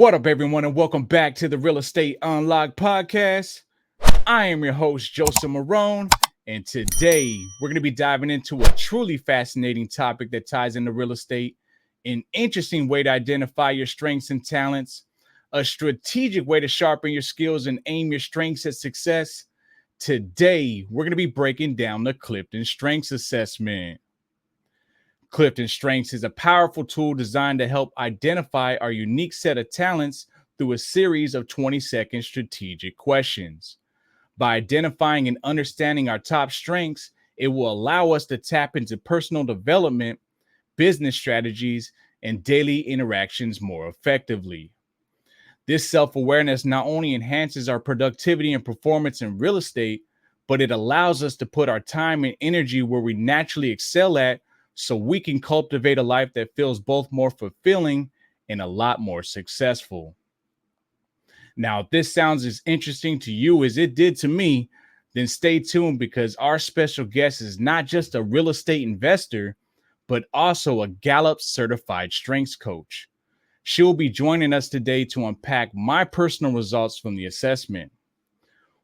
What up, everyone, and welcome back to the Real Estate Unlocked podcast. I am your host, Joseph Marohn, and today we're going to be diving into a truly fascinating topic that ties into real estate, an interesting way to identify your strengths and talents, a strategic way to sharpen your skills and aim your strengths at success. Today, we're going to be breaking down the Clifton Strengths assessment. Clifton Strengths is a powerful tool designed to help identify our unique set of talents through a series of 20-second strategic questions. By identifying and understanding our top strengths, it will allow us to tap into personal development, business strategies, and daily interactions more effectively. This self-awareness not only enhances our productivity and performance in real estate, but it allows us to put our time and energy where we naturally excel at, so we can cultivate a life that feels both more fulfilling and a lot more successful. Now, if this sounds as interesting to you as it did to me, then stay tuned, because our special guest is not just a real estate investor, but also a Gallup certified strengths coach. She'll be joining us today to unpack my personal results from the assessment.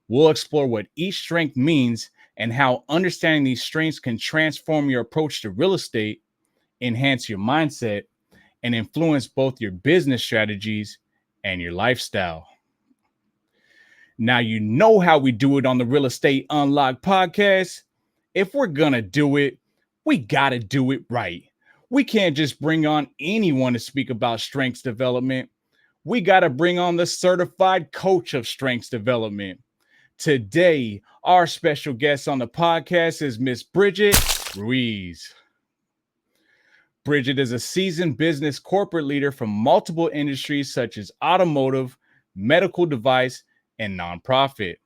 We'll explore what each strength means and how understanding these strengths can transform your approach to real estate, enhance your mindset, and influence both your business strategies and your lifestyle. Now, you know how we do it on the Real Estate Unlocked podcast. If we're gonna do it, we gotta do it right. We can't just bring on anyone to speak about strengths development. We gotta bring on the certified coach of strengths development. Today, our special guest on the podcast is Miss Bridget Ruiz. Bridget is a seasoned business corporate leader from multiple industries such as automotive, medical device, and nonprofit.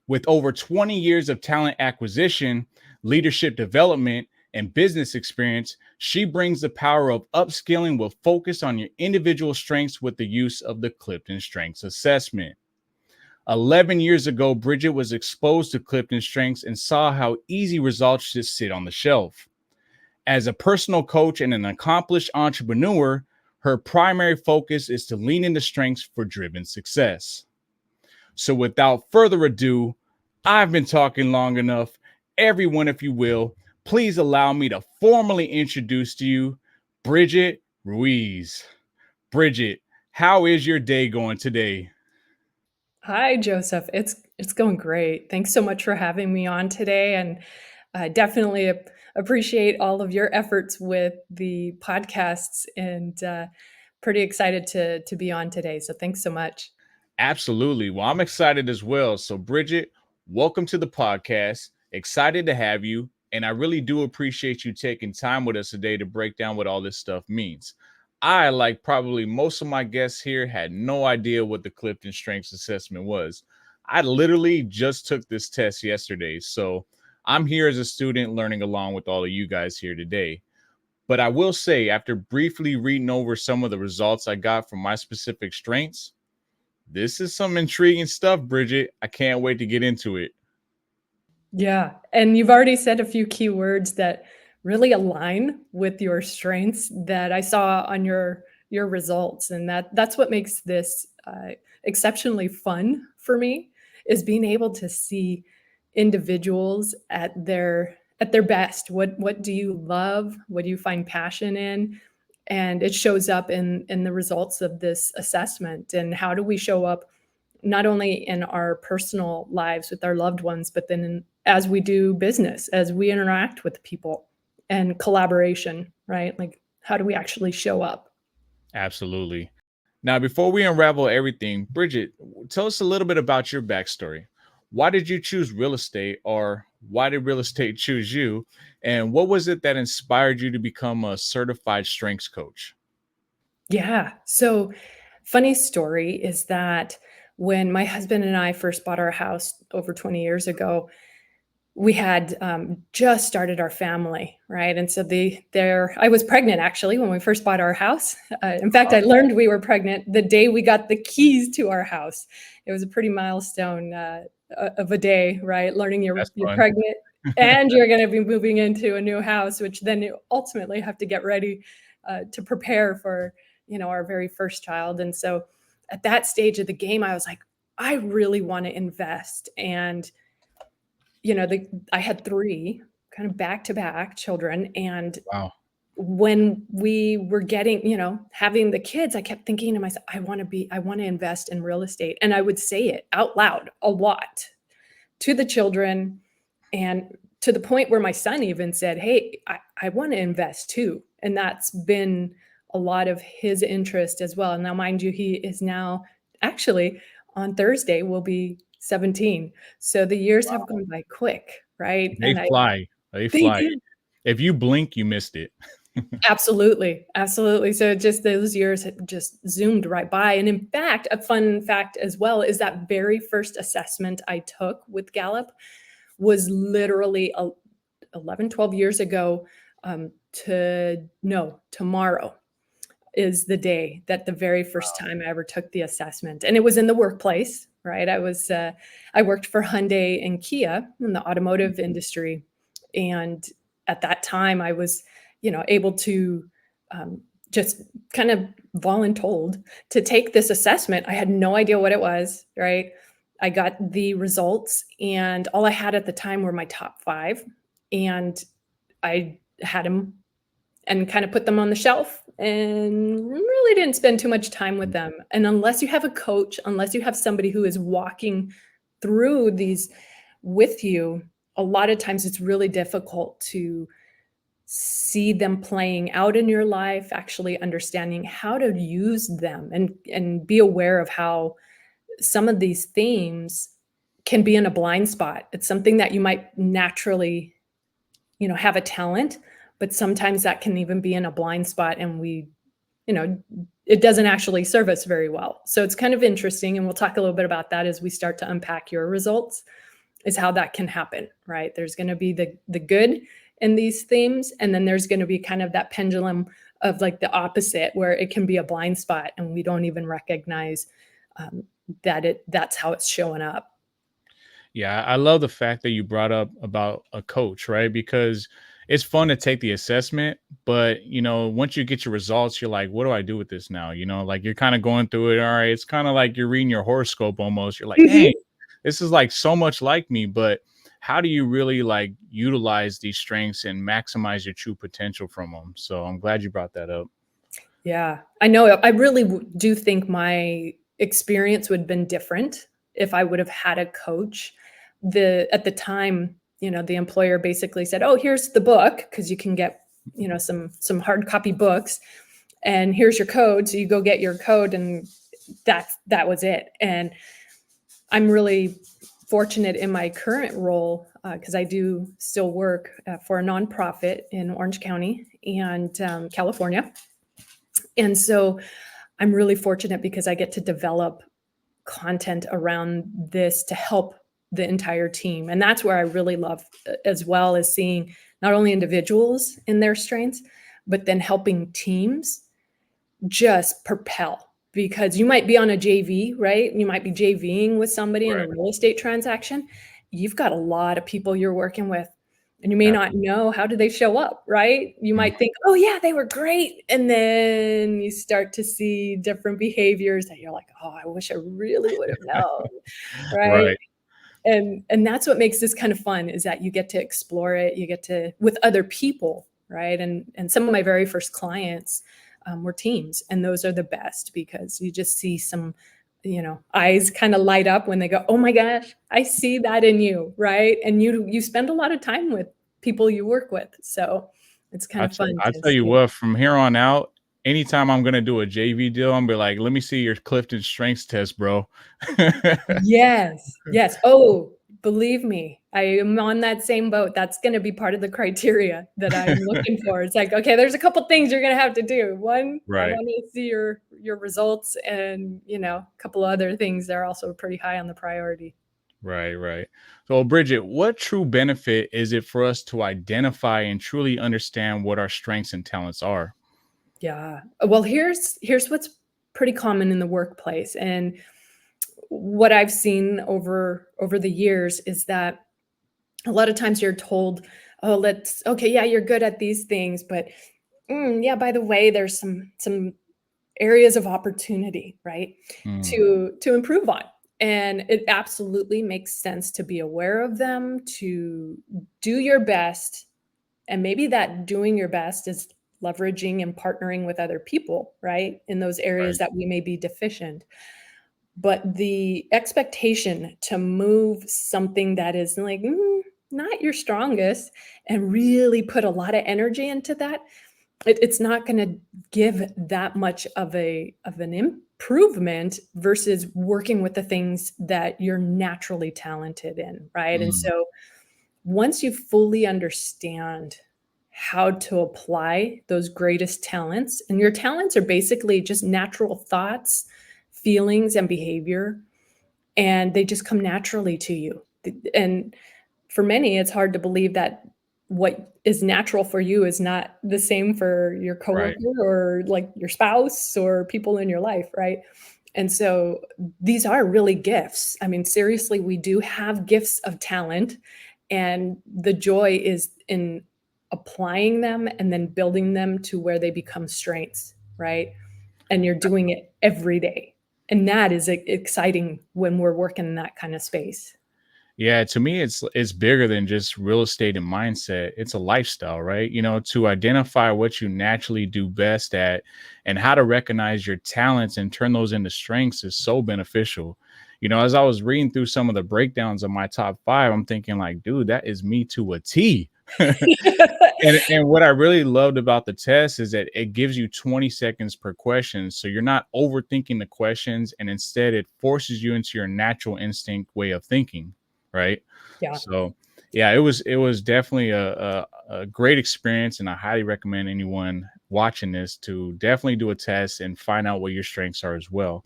With over 20 years of talent acquisition, leadership development, and business experience, she brings the power of upskilling with focus on your individual strengths with the use of the Clifton Strengths assessment. 11 years ago, Bridget was exposed to Clifton Strengths and saw how easy results just sit on the shelf. As a personal coach and an accomplished entrepreneur, her primary focus is to lean into strengths for driven success. So without further ado, I've been talking long enough. Everyone, if you will, please allow me to formally introduce to you Bridget Ruiz. Bridget, how is your day going today? Hi, Joseph. It's going great. Thanks so much for having me on today, and I definitely appreciate all of your efforts with the podcasts, and pretty excited to be on today. So thanks so much. Absolutely. Well, I'm excited as well. So, Bridget, welcome to the podcast. Excited to have you. And I really do appreciate you taking time with us today to break down what all this stuff means. I, like probably most of my guests here, had no idea what the Clifton Strengths Assessment was. I literally just took this test yesterday. So I'm here as a student learning along with all of you guys here today. But I will say, after briefly reading over some of the results I got from my specific strengths, this is some intriguing stuff, Bridget. I can't wait to get into it. Yeah, and you've already said a few key words that really align with your strengths that I saw on your results, and that's what makes this exceptionally fun for me, is being able to see individuals at their best. What do you love? What do you find passion in? And it shows up in the results of this assessment. And how do we show up not only in our personal lives with our loved ones, but then as we do business, as we interact with people and collaboration, right? Like, how do we actually show up? Absolutely. Now, before we unravel everything, Bridget, tell us a little bit about your backstory. Why did you choose real estate, or why did real estate choose you? And what was it that inspired you to become a certified strengths coach? Yeah. So, funny story is that when my husband and I first bought our house over 20 years ago, we had just started our family, right? And so I was pregnant actually when we first bought our house. In fact, I learned we were pregnant the day we got the keys to our house. It was a pretty milestone of a day, right? Learning That's you're fun. pregnant and you're going to be moving into a new house, which then you ultimately have to get ready to prepare for our very first child. And so at that stage of the game, I was like, I really want to invest. And, I had 3 kind of back-to-back children. And Wow. when we were having the kids, I kept thinking to myself, I want to invest in real estate. And I would say it out loud a lot to the children, and to the point where my son even said, hey, I want to invest too. And that's been a lot of his interest as well. And now, mind you, he is now actually on Thursday will be 17. So the years have gone by quick, right? They fly. They They fly. do. If you blink, you missed it. Absolutely. Absolutely. So just those years had just zoomed right by. And in fact, a fun fact as well is that very first assessment I took with Gallup was literally 11, 12 years ago. Tomorrow is the day that the very first time I ever took the assessment. And it was in the workplace, right? I worked for Hyundai and Kia in the automotive industry. And at that time I was, able to just kind of voluntold to take this assessment. I had no idea what it was, right? I got the results, and all I had at the time were my top 5. And I had them and kind of put them on the shelf and really didn't spend too much time with them. And unless you have a coach, unless you have somebody who is walking through these with you, a lot of times it's really difficult to see them playing out in your life, actually understanding how to use them, and be aware of how some of these themes can be in a blind spot. It's something that you might naturally, have a talent, but sometimes that can even be in a blind spot, and it doesn't actually serve us very well. So it's kind of interesting. And we'll talk a little bit about that as we start to unpack your results, is how that can happen, right? There's going to be the good in these themes. And then there's going to be kind of that pendulum of like the opposite, where it can be a blind spot and we don't even recognize that's how it's showing up. Yeah, I love the fact that you brought up about a coach, right? Because it's fun to take the assessment, but once you get your results, you're like, what do I do with this now? Like you're kind of going through it. All right. It's kind of like you're reading your horoscope almost. You're like, dang, this is like so much like me. But how do you really like utilize these strengths and maximize your true potential from them? So I'm glad you brought that up. Yeah, I know. I really do think my experience would have been different if I would have had a coach. At the time, the employer basically said, "Oh, here's the book, because you can get, some hard copy books, and here's your code. So you go get your code," and that was it. And I'm really fortunate in my current role, because I do still work for a nonprofit in Orange County and California. And so I'm really fortunate because I get to develop content around this to help the entire team. And that's where I really love, as well as seeing not only individuals in their strengths, but then helping teams just propel. Because you might be on a JV, right? You might be JVing with somebody in a real estate transaction. You've got a lot of people you're working with, and you may not know, how do they show up, right? You might think, oh yeah, they were great. And then you start to see different behaviors that you're like, oh, I wish I really would have known, right? Right. And that's what makes this kind of fun, is that you get to explore it, you get to, with other people, right? And some of my very first clients were teams, and those are the best, because you just see some, eyes kind of light up when they go, oh my gosh, I see that in you, right? And you spend a lot of time with people you work with, so it's kind of fun I to tell you see. what, from here on out, anytime I'm gonna do a JV deal, I'm be like, let me see your Clifton Strengths test, bro. Yes, yes. Oh, believe me, I am on that same boat. That's going to be part of the criteria that I'm looking for. It's like, okay, there's a couple things you're going to have to do. One, I Right. want to see your results, and a couple other things that are also pretty high on the priority. Right, right. So, Bridget, what true benefit is it for us to identify and truly understand what our strengths and talents are? Yeah. Well, here's what's pretty common in the workplace, and what I've seen over the years is that a lot of times you're told, oh, okay, yeah, you're good at these things, but yeah, by the way, there's some areas of opportunity, right? Mm, To improve on. And it absolutely makes sense to be aware of them, to do your best. And maybe that doing your best is leveraging and partnering with other people, right? In those areas right. that we may be deficient. But the expectation to move something that is like not your strongest and really put a lot of energy into that, it's not going to give that much of an improvement versus working with the things that you're naturally talented in, right? And Mm, so once you fully understand how to apply those greatest talents, and your talents are basically just natural thoughts, feelings, and behavior, and they just come naturally to you. And for many, it's hard to believe that what is natural for you is not the same for your right. coworker or like your spouse or people in your life, right? And so these are really gifts. I mean, seriously, we do have gifts of talent, and the joy is in applying them and then building them to where they become strengths, right? And you're doing it every day. And that is exciting when we're working in that kind of space. Yeah, to me, it's bigger than just real estate and mindset. It's a lifestyle, right? To identify what you naturally do best at and how to recognize your talents and turn those into strengths is so beneficial. As I was reading through some of the breakdowns of my top five, I'm thinking like, dude, that is me to a T. And what I really loved about the test is that it gives you 20 seconds per question. So you're not overthinking the questions, and instead it forces you into your natural instinct way of thinking, right? Yeah. So yeah, it was definitely a great experience, and I highly recommend anyone watching this to definitely do a test and find out what your strengths are as well.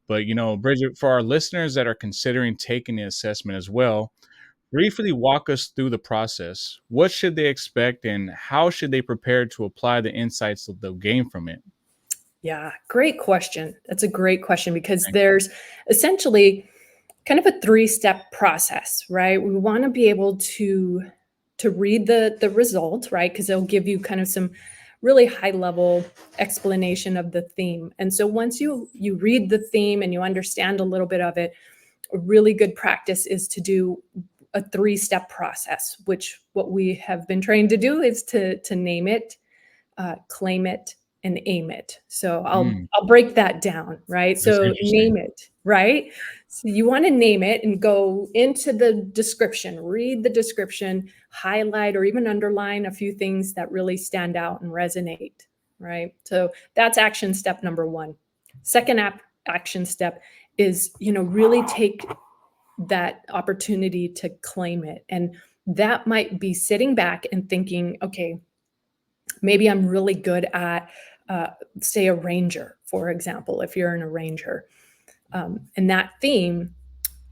But Bridget, for our listeners that are considering taking the assessment as well, briefly walk us through the process. What should they expect, and how should they prepare to apply the insights that they'll gain from it? Yeah, great question. That's a great question because Thank you. there's essentially kind of a three-step process, right? We want to be able to read the result, right? Because it'll give you kind of some really high-level explanation of the theme. And so once you read the theme and you understand a little bit of it, a really good practice is to do a three-step process, which what we have been trained to do is to name it, claim it, and aim it. So Mm, I'll break that down, right? that's So interesting. name it, right? So you want to name it and go into the description, read the description, highlight or even underline a few things that really stand out and resonate, right? So that's action step number one. Second action step is, really take that opportunity to claim it. And that might be sitting back and thinking, okay, maybe I'm really good at, uh, say, a ranger, for example, if you're an arranger. And that theme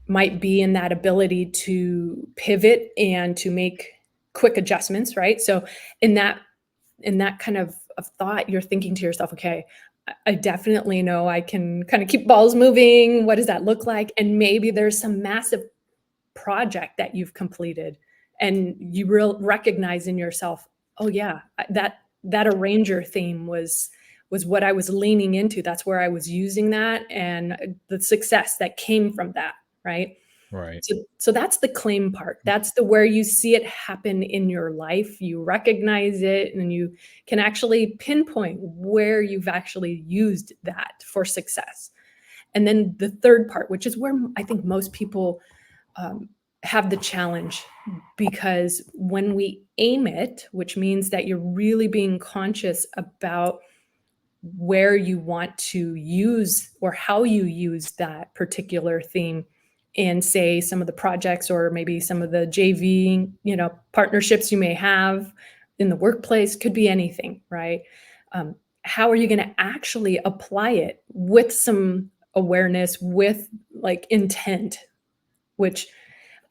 might be in that ability to pivot and to make quick adjustments, right? So in that kind of thought, you're thinking to yourself, okay, I definitely know I can kind of keep balls moving. What does that look like? And maybe there's some massive project that you've completed and you recognize in yourself, oh yeah, that arranger theme was what I was leaning into. That's where I was using that, and the success that came from that, right? Right. So that's the claim part. That's the where you see it happen in your life. You recognize it and you can actually pinpoint where you've actually used that for success. And then the third part, which is where I think most people um, have the challenge, because when we aim it, which means that you're really being conscious about where you want to use or how you use that particular theme in, say, some of the projects or maybe some of the JV, partnerships you may have in the workplace, could be anything, right? Um, how are you going to actually apply it with some awareness, with like intent, which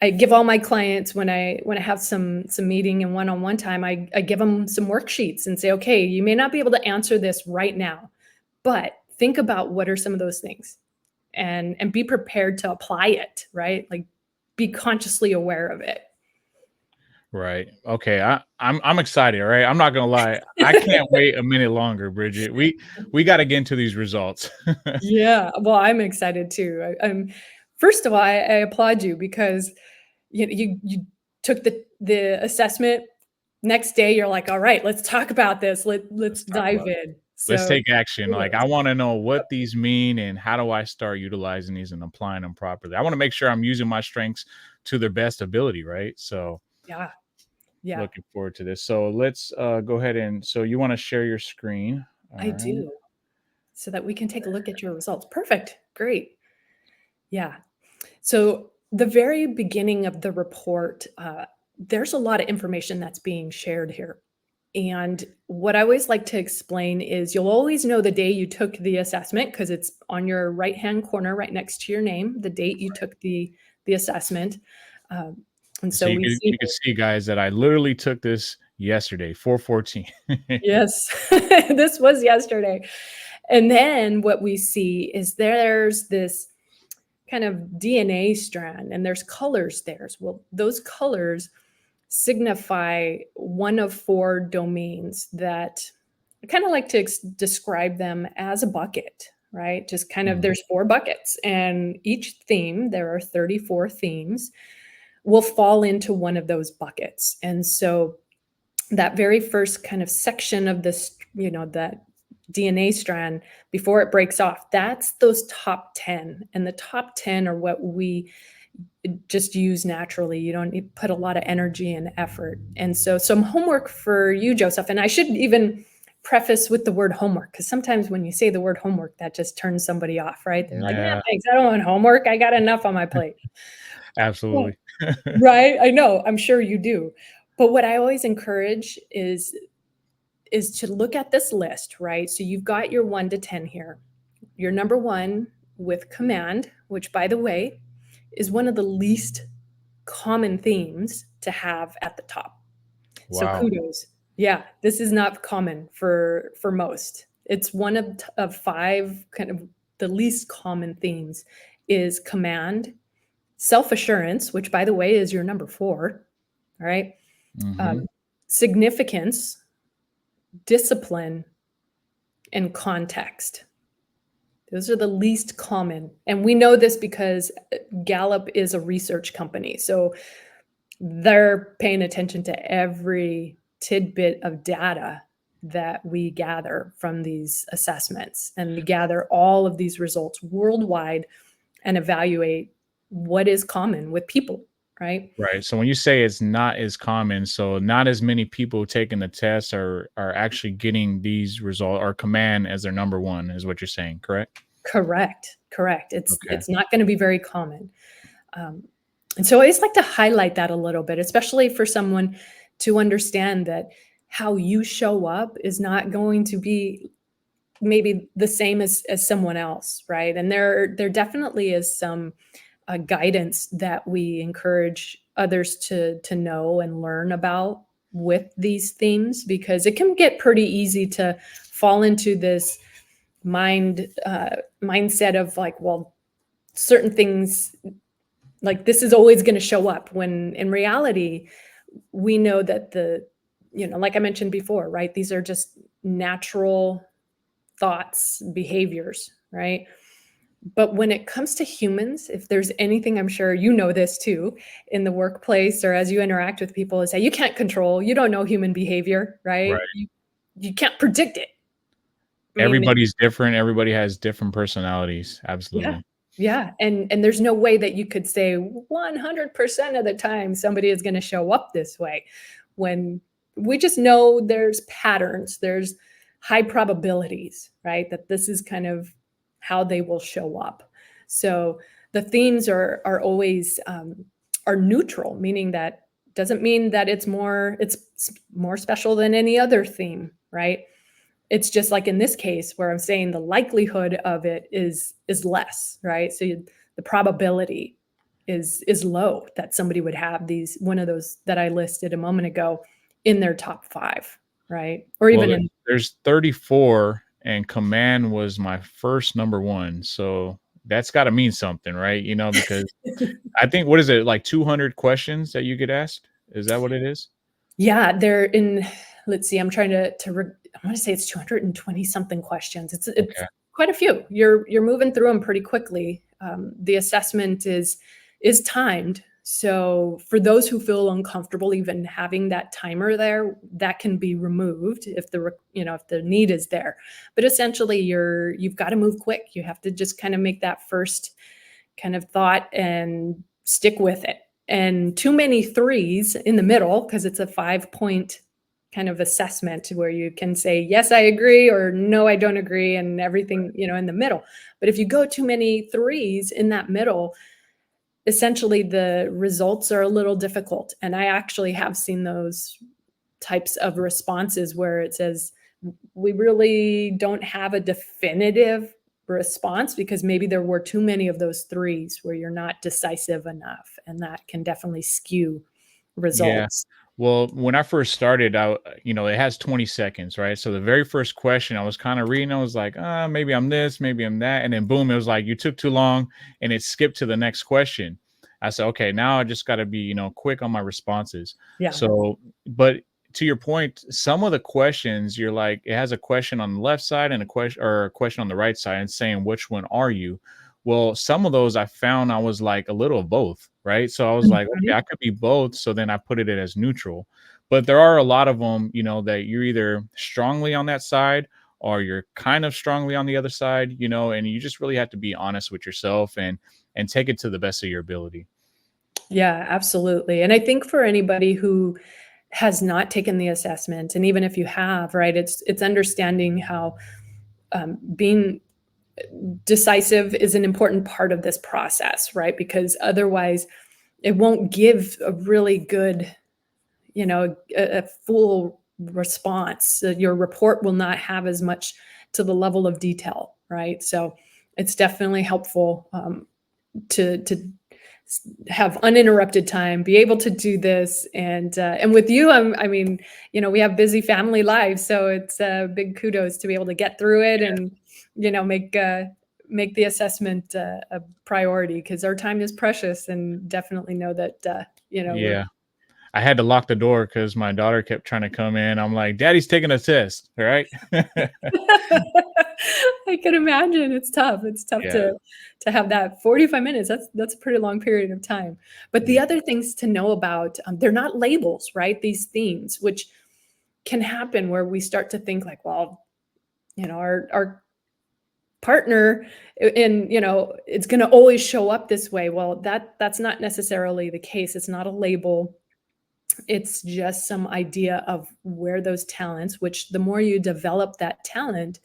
I give all my clients when I have some meeting and one-on-one time, I give them some worksheets and say, okay, you may not be able to answer this right now, but think about what are some of those things and be prepared to apply it, right? Like be consciously aware of it. Right. Okay. I'm excited. All right. I'm not gonna lie. I can't wait a minute longer, Bridget. We got to get into these results. Yeah, well, I'm excited too. I'm first of all, I applaud you because you took the assessment. Next day, you're like, all right, let's talk about this. Let's Let's talk dive about it. in. Let's So take action. Like kudos. I want to know what these mean and how do I start utilizing these and applying them properly. I want to make sure I'm using my strengths to their best ability, right? So Yeah, yeah, looking forward to this. So let's go ahead and so you want to share your screen. All I right. do. So that we can take a look at your results. Perfect. Great. Yeah. So the very beginning of the report, there's a lot of information that's being shared here. And what I always like to explain is you'll always know the day you took the assessment because it's on your right-hand corner, right next to your name, the date you took the assessment. Um, and So so we see, you could see guys that I literally took this yesterday, 414. yes, this was yesterday. And then what we see is there's this kind of DNA strand and there's colors there. Well, those colors signify one of four domains that I kind of like to describe them as a bucket, right? Just kind of Mhm. there's four buckets, and each theme, there are 34 themes, will fall into one of those buckets. And so that very first kind of section of this, that DNA strand before it breaks off, that's those top 10. And the top 10 are what we just use naturally. You don't need put a lot of energy and effort. And so some homework for you, Joseph, and I should even preface with the word homework because sometimes when you say the word homework, that just turns somebody off, right? They're like, Yeah, thanks, I don't want homework. I got enough on my plate. Well, absolutely. right? I know. I'm sure you do. But what I always encourage is to look at this list, right? So you've got your 1 to 10 here. Your number 1 with command, which by the way is one of the least common themes to have at the top. So Wow. kudos. Yeah, this is not common for most. It's one of 5 kind of the least common themes is command, self-assurance, which by the way is your number 4, all right? Hmm. Um, significance, discipline, and context. Those are the least common. And we know this because Gallup is a research company. So they're paying attention to every tidbit of data that we gather from these assessments. And we gather all of these results worldwide and evaluate what is common with people, right? Right. So when you say it's not as common, so not as many people taking the test are actually getting these results or command as their number one, is what you're saying, correct? Correct. Correct. It's Okay. it's not going to be very common. Um, and so I always like to highlight that a little bit, especially for someone to understand that how you show up is not going to be maybe the same as someone else, right? And there definitely is some guidance that we encourage others to know and learn about with these themes because it can get pretty easy to fall into this mindset of like, well, certain things like this is always going to show up when in reality we know that like I mentioned before, right, these are just natural thoughts, behaviors, right? But when it comes to humans, if there's anything, I'm sure you know this too, in the workplace or as you interact with people, is that you can't control, you don't know human behavior, right? Right. You can't predict it. I mean, Everybody's different. Everybody has different personalities. yeah. Absolutely. Yeah. And there's no way that you could say 100% of the time somebody is going to show up this way when we just know there's patterns, there's high probabilities, right? That this is kind of how they will show up. So the themes are always are neutral, meaning that doesn't mean that it's more special than any other theme, right? It's just like in this case where I'm saying the likelihood of it is less, right? So the probability is low that somebody would have these one of those that I listed a moment ago in their top 5, right? Or Well, even in there's 34 and command was my first number one. So that's got to mean something, right? Because I think what is it like 200 questions that you get asked? Is that what it is? Yeah, they're in, let's see, I'm trying I want to say it's 220 something questions. It's Okay. quite a few. You're moving through them pretty quickly. The assessment is timed. So for those who feel uncomfortable even having that timer there, that can be removed if if the need is there. But essentially you've got to move quick. You have to just kind of make that first kind of thought and stick with it. And too many threes in the middle, because it's a 5 point kind of assessment where you can say, yes, I agree, or no, I don't agree, and everything, in the middle. But if you go too many threes in that middle, essentially the results are a little difficult. And I actually have seen those types of responses where it says, we really don't have a definitive response because maybe there were too many of those threes where you're not decisive enough, and that can definitely skew Yeah. results. Well, when I first started out, it has 20 seconds, right? So the very first question I was kind of reading, I was like, maybe I'm this, maybe I'm that. And then boom, it was like, you took too long and it skipped to the next question. I said, okay, now I just got to be, quick on my responses. Yeah. So, but to your point, some of the questions you're like, it has a question on the left side and a question on the right side and saying, which one are you? Well, some of those I found I was like a little of both, right? So I was like, Mhm. okay, I could be both. So then I put it as neutral. But there are a lot of them, that you're either strongly on that side or you're kind of strongly on the other side, and you just really have to be honest with yourself and take it to the best of your ability. Yeah, absolutely. And I think for anybody who has not taken the assessment, and even if you have, right, it's understanding how being decisive is an important part of this process, right? Because otherwise, it won't give a really good, a full response. So your report will not have as much to the level of detail, right? So it's definitely helpful to have uninterrupted time, be able to do this, and with you, I mean, we have busy family lives, so it's big kudos to be able to get through it and make the assessment a priority because our time is precious, and definitely know that we're. Yeah. I had to lock the door because my daughter kept trying to come in. I'm like, Daddy's taking a test. All right. I can imagine it's tough. It's tough Yeah. to have that 45 minutes. That's a pretty long period of time. But the Yeah. other things to know about, they're not labels, right? These themes, which can happen where we start to think like, well, our partner, and it's going to always show up this way. Well, that's not necessarily the case. It's not a label. It's just some idea of where those talents, which the more you develop that talent,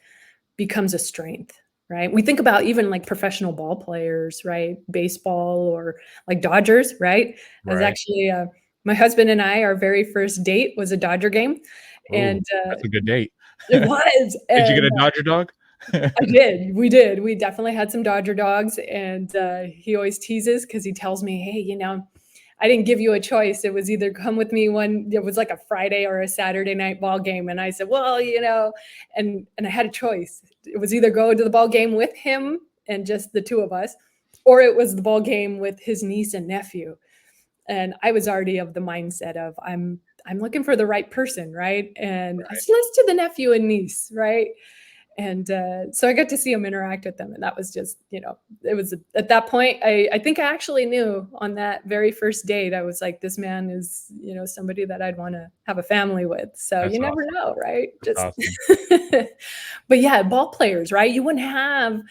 becomes a strength, right? We think about even like professional ball players, right? Baseball or like Dodgers, right? I was Right. actually, my husband and I, our very first date was a Dodger game. Oh, And that's a good date. it was. Did you get And a Dodger dog? I did. We did. We definitely had some Dodger dogs. And he always teases because he tells me, hey, I didn't give you a choice. It was either come with me it was like a Friday or a Saturday night ball game. And I said, well, and I had a choice. It was either go to the ball game with him and just the two of us, or it was the ball game with his niece and nephew. And I was already of the mindset of I'm looking for the right person, right? And I said, let's do the nephew and niece, right? And so I got to see him interact with them, and that was just, it was at that point. I think I actually knew on that very first date. I was like, this man is, somebody that I'd want to have a family with. So That's you never awesome. know, right? That's Just, awesome. but yeah, ball players, right? You wouldn't have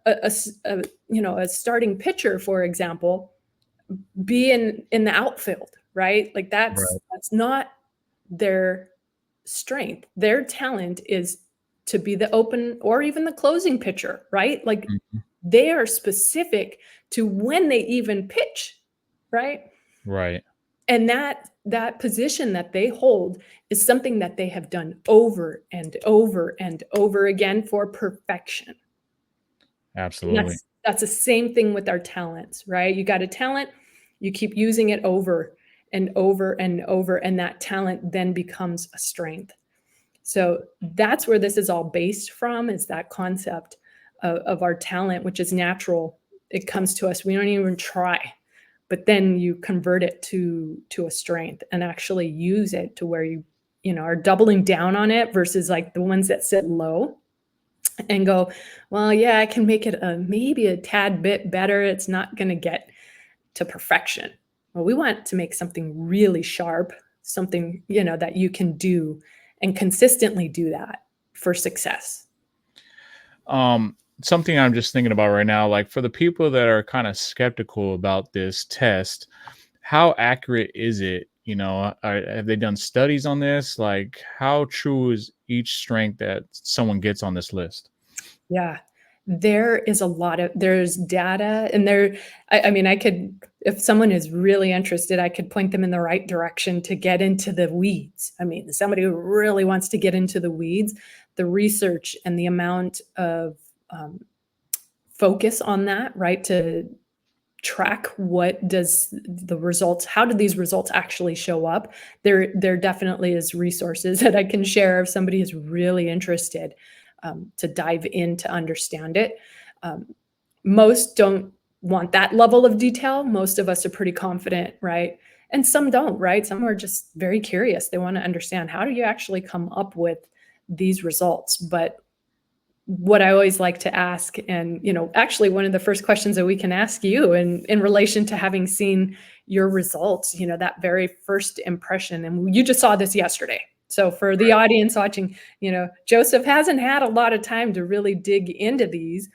a starting pitcher, for example, be in the outfield, right? Like Right. that's not their strength. Their talent is to be the open or even the closing pitcher, right? Like Mhm. they are specific to when they even pitch, right? Right. And that position that they hold is something that they have done over and over and over again for perfection. And Absolutely. that's the same thing with our talents, right? You got a talent, you keep using it over and over and over, and that talent then becomes a strength. So that's where this is all based from, is that concept of our talent, which is natural. It comes to us. We don't even try. but then you convert it to a strength and actually use it to where you are doubling down on it versus like the ones that sit low and go, well, yeah, I can make it maybe a tad bit better. It's not going to get to perfection. Well, we want to make something really sharp, something, that you can do and consistently do that for success. Something I'm just thinking about right now, like for the people that are kind of skeptical about this test, how accurate is it? Have they done studies on this? Like, how true is each strength that someone gets on this list? Yeah. There's data and I mean, if someone is really interested, I could point them in the right direction to get into the weeds. I mean, somebody who really wants to get into the weeds, the research and the amount of focus on that, right? To track how do these results actually show up? There definitely is resources that I can share if somebody is really interested to dive in to understand it. Most don't want that level of detail. Most of us are pretty confident, right? And some don't, right? Some are just very curious. They want to understand, how do you actually come up with these results? But what I always like to ask, and actually one of the first questions that we can ask you in relation to having seen your results, that very first impression, and you just saw this yesterday. So for the audience watching, Joseph hasn't had a lot of time to really dig into these,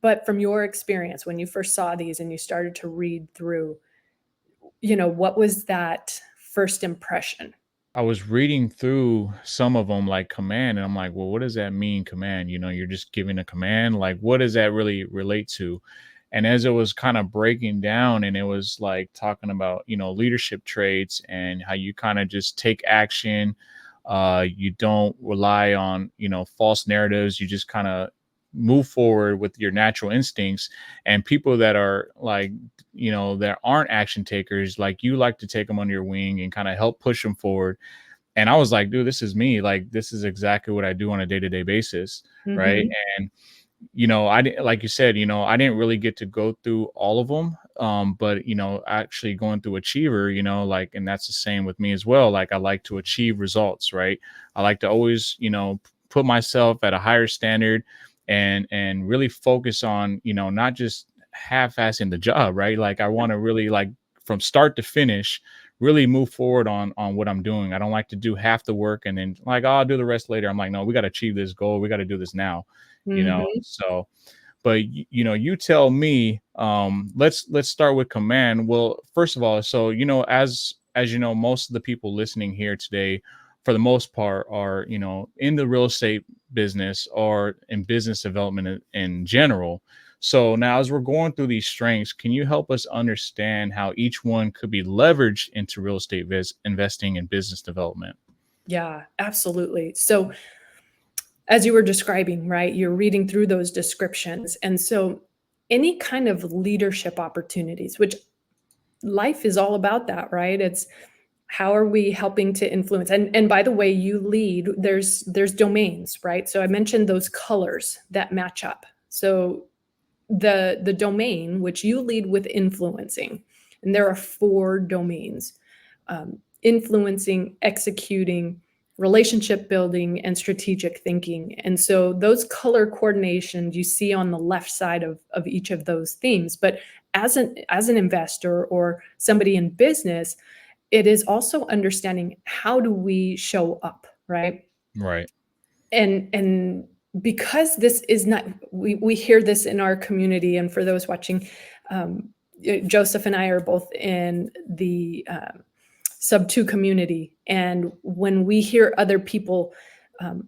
but from your experience, when you first saw these and you started to read through, what was that first impression? I was reading through some of them like command, and I'm like, well, what does that mean, command? You're just giving a command. Like, what does that really relate to? And as it was kind of breaking down, and it was like talking about, leadership traits and how you kind of just take action. You don't rely on, false narratives. You just kind of move forward with your natural instincts. And people that are like, that aren't action takers, like you like to take them under your wing and kind of help push them forward. And I was like, dude, this is me. Like, this is exactly what I do on a day-to-day basis. Right. Mm-hmm. And I didn't, like you said, I didn't really get to go through all of them. But actually going through Achiever, like, and that's the same with me as well. Like, I like to achieve results, right? I like to always, put myself at a higher standard and really focus on, not just half-assing the job, right? Like, I want to really, like, from start to finish, really move forward on what I'm doing. I don't like to do half the work and then like, oh, I'll do the rest later. I'm like, no, we got to achieve this goal. We got to do this now. Mm-hmm. So, but you tell me. Let's start with command. Well, first of all, so as most of the people listening here today, for the most part, are in the real estate business or in business development in general. So now, as we're going through these strengths, can you help us understand how each one could be leveraged into real estate investing and business development? Yeah, absolutely. So as you were describing, right, you're reading through those descriptions. And so any kind of leadership opportunities, which life is all about that, right? It's how are we helping to influence? And by the way, you lead, there's domains, right? So I mentioned those colors that match up. So the domain which you lead with influencing, and there are 4 domains: influencing, executing, relationship building, and strategic thinking. And so those color coordinations you see on the left side of each of those themes. But as an investor or somebody in business, it is also understanding, how do we show up, right? Right. And because this is not, we hear this in our community, and for those watching, Joseph and I are both in the sub 2 community, and when we hear other people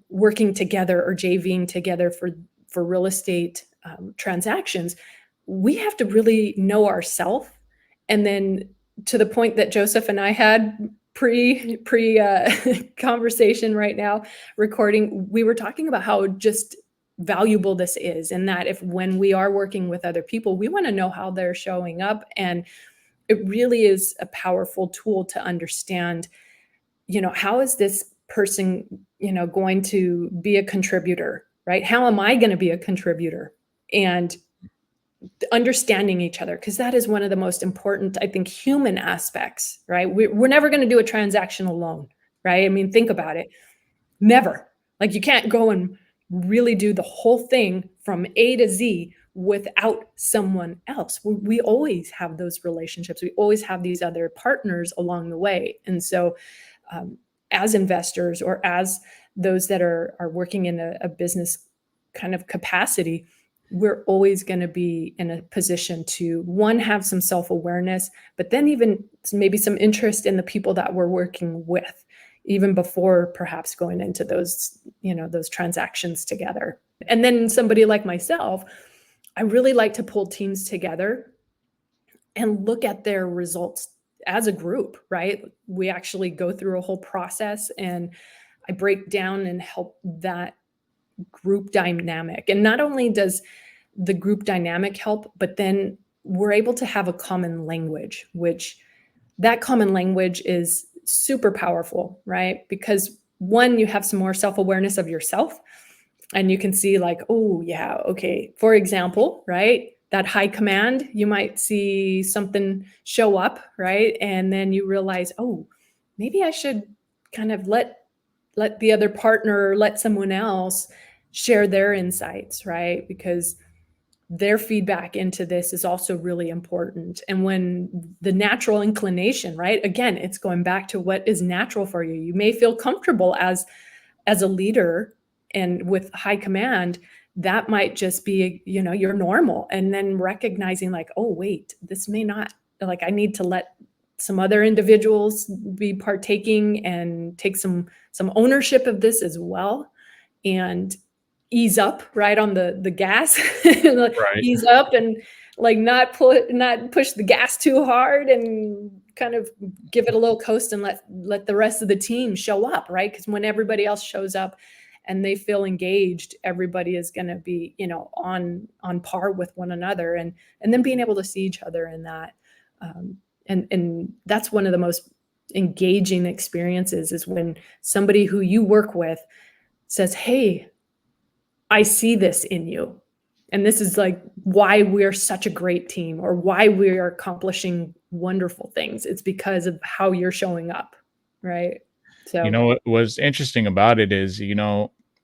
working together or JVing together for real estate transactions, we have to really know ourselves. And then, to the point that Joseph and I had pre conversation right now, recording, we were talking about how just valuable this is, and that if, when we are working with other people, we want to know how they're showing up. And it really is a powerful tool to understand, how is this person, going to be a contributor, right? How am I going to be a contributor? And understanding each other, because that is one of the most important, I think, human aspects, right? We're never going to do a transaction alone, right? I mean, think about it. Never. Like, you can't go and really do the whole thing from A to Z without someone else. We always have those relationships. We always have these other partners along the way. And so, as investors, or as those that are working in a business kind of capacity, we're always going to be in a position to, one, have some self-awareness, but then even maybe some interest in the people that we're working with, even before perhaps going into those, those transactions together. And then somebody like myself, I really like to pull teams together and look at their results as a group, right? We actually go through a whole process, and I break down and help that group dynamic. And not only does the group dynamic help, but then we're able to have a common language, which that common language is super powerful, right? Because one, you have some more self-awareness of yourself, and you can see like, oh yeah, okay. For example, right? That high command, you might see something show up, right? And then you realize, oh, maybe I should kind of let the other partner, let someone else share their insights, right? Because their feedback into this is also really important. And when the natural inclination, right? Again, it's going back to what is natural for you. You may feel comfortable as a leader and with high command, that might just be, you're normal. And then recognizing like, oh, wait, this may not, like, I need to let some other individuals be partaking and take some ownership of this as well, and ease up right on the gas, Right. ease up, and like not push the gas too hard, and kind of give it a little coast, and let the rest of the team show up, right? Because when everybody else shows up and they feel engaged, everybody is going to be, on par with one another, and then being able to see each other in that. And that's one of the most engaging experiences, is when somebody who you work with says, hey, I see this in you. And this is like why we're such a great team, or why we are accomplishing wonderful things. It's because of how you're showing up. Right. So, What's interesting about it is,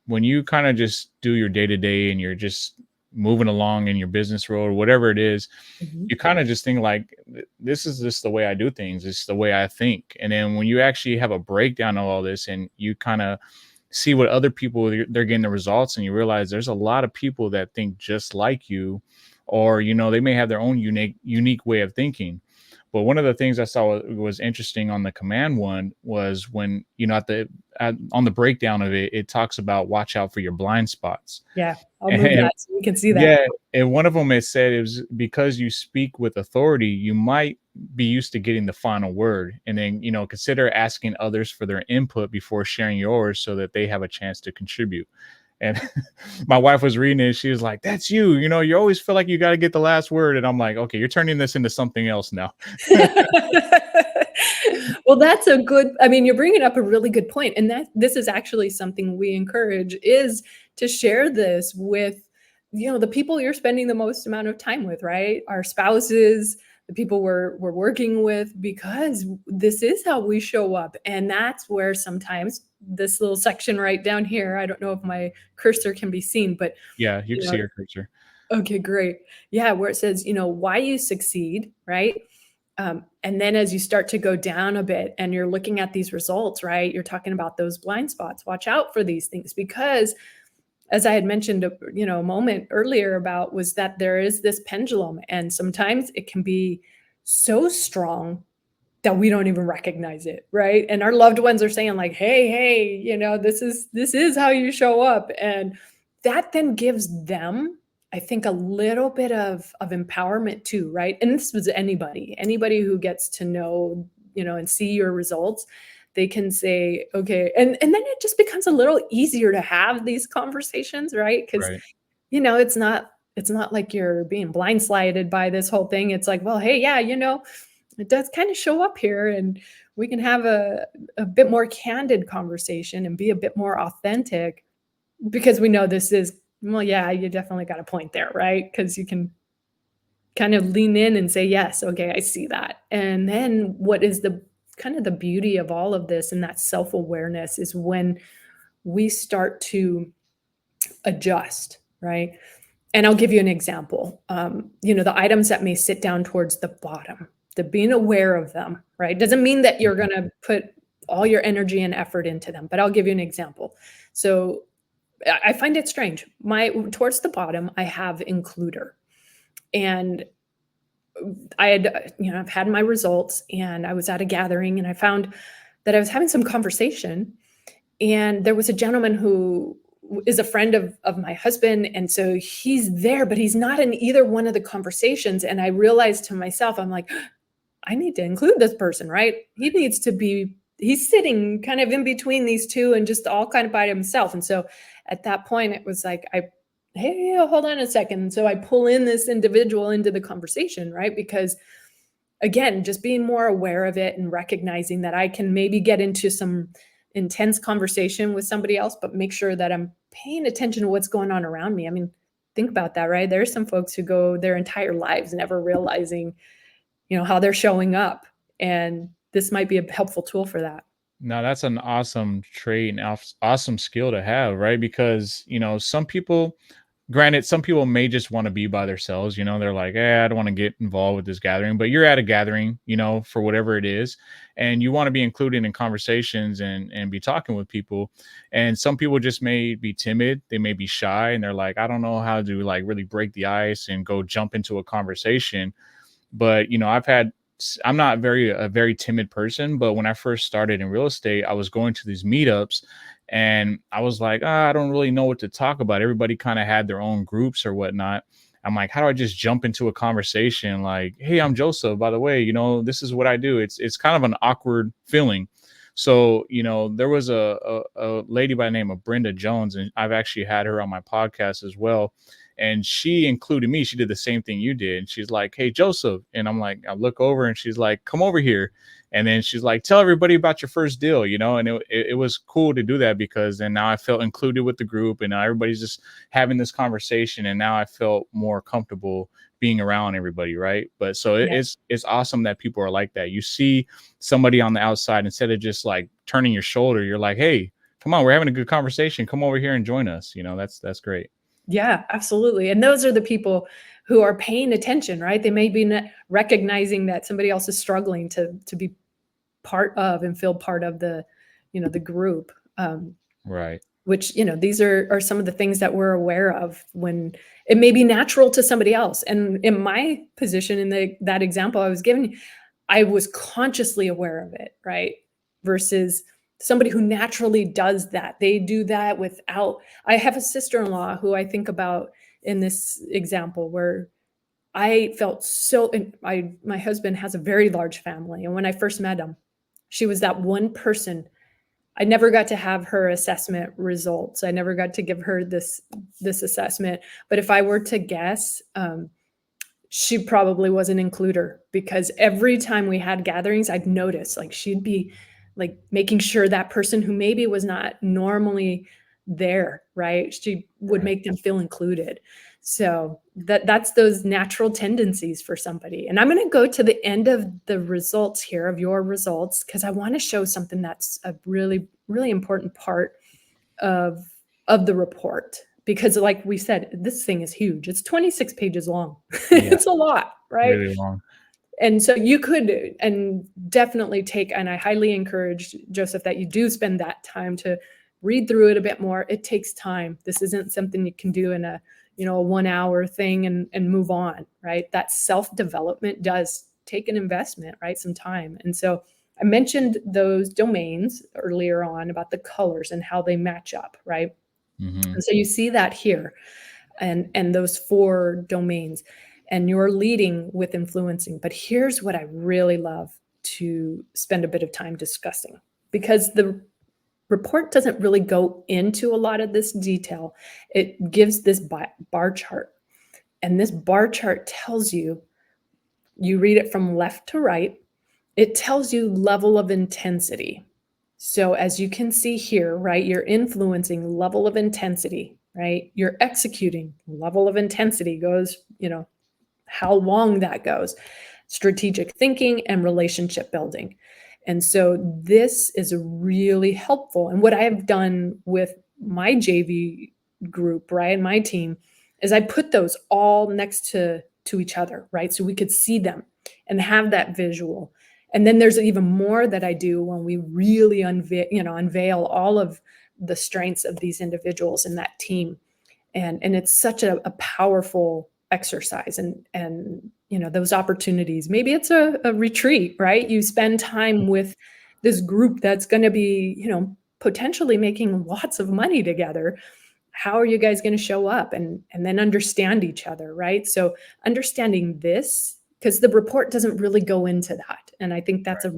when you kind of just do your day to day and you're just moving along in your business role or whatever it is, mhm. you kind of just think like, this is just the way I do things. It's the way I think. And then when you actually have a breakdown of all this, and you kind of see what other people they're getting the results, and you realize there's a lot of people that think just like you, or they may have their own unique way of thinking. But one of the things I saw was interesting on the command one was when, on the breakdown of it, it talks about watch out for your blind spots. Yeah, I'll move And that so you can see that. yeah, and one of them, it said it was because you speak with authority, you might be used to getting the final word. And then, consider asking others for their input before sharing yours, so that they have a chance to contribute. And my wife was reading it. She was like, that's you. You always feel like you got to get the last word. And I'm like, okay, you're turning this into something else now. Well, that's a good, I mean, you're bringing up a really good point. And that this is actually something we encourage, is to share this with, the people you're spending the most amount of time with, right? Our spouses, the people we're working with, because this is how we show up. And that's where sometimes this little section right down here, I don't know if my cursor can be seen, but Yeah, you you can know, see your cursor. okay, great. Yeah, where it says, why you succeed, right? And then as you start to go down a bit and you're looking at these results, right? You're talking about those blind spots. Watch out for these things, because as I had mentioned, a moment earlier about, was that there is this pendulum, and sometimes it can be so strong that we don't even recognize it, right? And our loved ones are saying like, hey, this is how you show up. And that then gives them, I think, a little bit of empowerment too, right? And this was anybody who gets to know, and see your results, they can say, okay, and then it just becomes a little easier to have these conversations, right? Because Right. it's not like you're being blindsided by this whole thing. It's like, well, hey, yeah, it does kind of show up here, and we can have a bit more candid conversation and be a bit more authentic, because we know this is, well, yeah, you definitely got a point there, right? Because you can kind of lean in and say, yes, okay, I see that. And then what is the kind of the beauty of all of this and that self-awareness is when we start to adjust, right? And I'll give you an example. The items that may sit down towards the bottom, the being aware of them, right? Doesn't mean that you're going to put all your energy and effort into them, but I'll give you an example. So I find it strange. Towards the bottom, I have includer, and I've had my results, and I was at a gathering, and I found that I was having some conversation, and there was a gentleman who is a friend of my husband. And so he's there, but he's not in either one of the conversations. And I realized to myself, I'm like, I need to include this person, right? He's sitting kind of in between these two and just all kind of by himself. And so at that point, it was like, hey, hold on a second. So I pull in this individual into the conversation, right? Because again, just being more aware of it and recognizing that I can maybe get into some intense conversation with somebody else, but make sure that I'm paying attention to what's going on around me. I mean, think about that, right? There's some folks who go their entire lives never realizing, how they're showing up. And this might be a helpful tool for that. Now that's an awesome trait and awesome skill to have, right? Because, some people, granted, some people may just want to be by themselves. They're like, I don't want to get involved with this gathering, but you're at a gathering, for whatever it is, and you want to be included in conversations and be talking with people. And some people just may be timid. They may be shy, and they're like, I don't know how to like really break the ice and go jump into a conversation. But, I'm not a very timid person, but when I first started in real estate, I was going to these meetups and I was like, I don't really know what to talk about. Everybody kind of had their own groups or whatnot. I'm like, how do I just jump into a conversation? Like, hey, I'm Joseph, by the way, this is what I do. It's kind of an awkward feeling. So, there was a lady by the name of Brenda Jones, and I've actually had her on my podcast as well. And she included me. She did the same thing you did. And she's like, hey, Joseph. And I'm like, I look over and she's like, come over here. And then she's like, tell everybody about your first deal, and it was cool to do that because then now I felt included with the group and now everybody's just having this conversation. And now I felt more comfortable being around everybody. Right. But so it's awesome that people are like that. You see somebody on the outside, instead of just like turning your shoulder, you're like, hey, come on, we're having a good conversation. Come over here and join us. That's great. Yeah, absolutely. And those are the people who are paying attention, right? They may be recognizing that somebody else is struggling to be part of and feel part of the group. Right. Which, these are some of the things that we're aware of when it may be natural to somebody else. And in my position, in that example I was giving, I was consciously aware of it, right? Versus somebody who naturally does that. They do that without. I have a sister-in-law who I think about in this example where I felt so, my husband has a very large family. And when I first met him, she was that one person. I never got to have her assessment results. I never got to give her this assessment. But if I were to guess, she probably was an includer, because every time we had gatherings, I'd notice like she'd be like making sure that person who maybe was not normally there, right? She would make them feel included. So that's those natural tendencies for somebody. And I'm going to go to the end of the results here, of your results, because I want to show something that's a really, really important part of the report. Because like we said, this thing is huge. It's 26 pages long. Yeah. It's a lot, right? Really long. And so you could, and definitely and I highly encourage, Joseph, that you do spend that time to read through it a bit more. It takes time. This isn't something you can do in a 1 hour thing and move on, right? That self-development does take an investment, right? Some time. And so I mentioned those domains earlier on about the colors and how they match up, right? Mm-hmm. And so you see that here and those 4 domains, and you're leading with influencing. But here's what I really love to spend a bit of time discussing, because the report doesn't really go into a lot of this detail. It gives this bar chart, and this bar chart tells you read it from left to right, it tells you level of intensity. So as you can see here, right, you're influencing, level of intensity, right? You're executing, level of intensity goes, how long that goes, strategic thinking and relationship building. And so this is really helpful. And what I have done with my JV group, right, my team, is I put those all next to each other, right? So we could see them and have that visual. And then there's even more that I do when we really unveil all of the strengths of these individuals in that team. And it's such a powerful exercise. And those opportunities, maybe it's a retreat, right? You spend time with this group that's going to be potentially making lots of money together. How are you guys going to show up and then understand each other, right? So understanding this, because the report doesn't really go into that, and I think that's a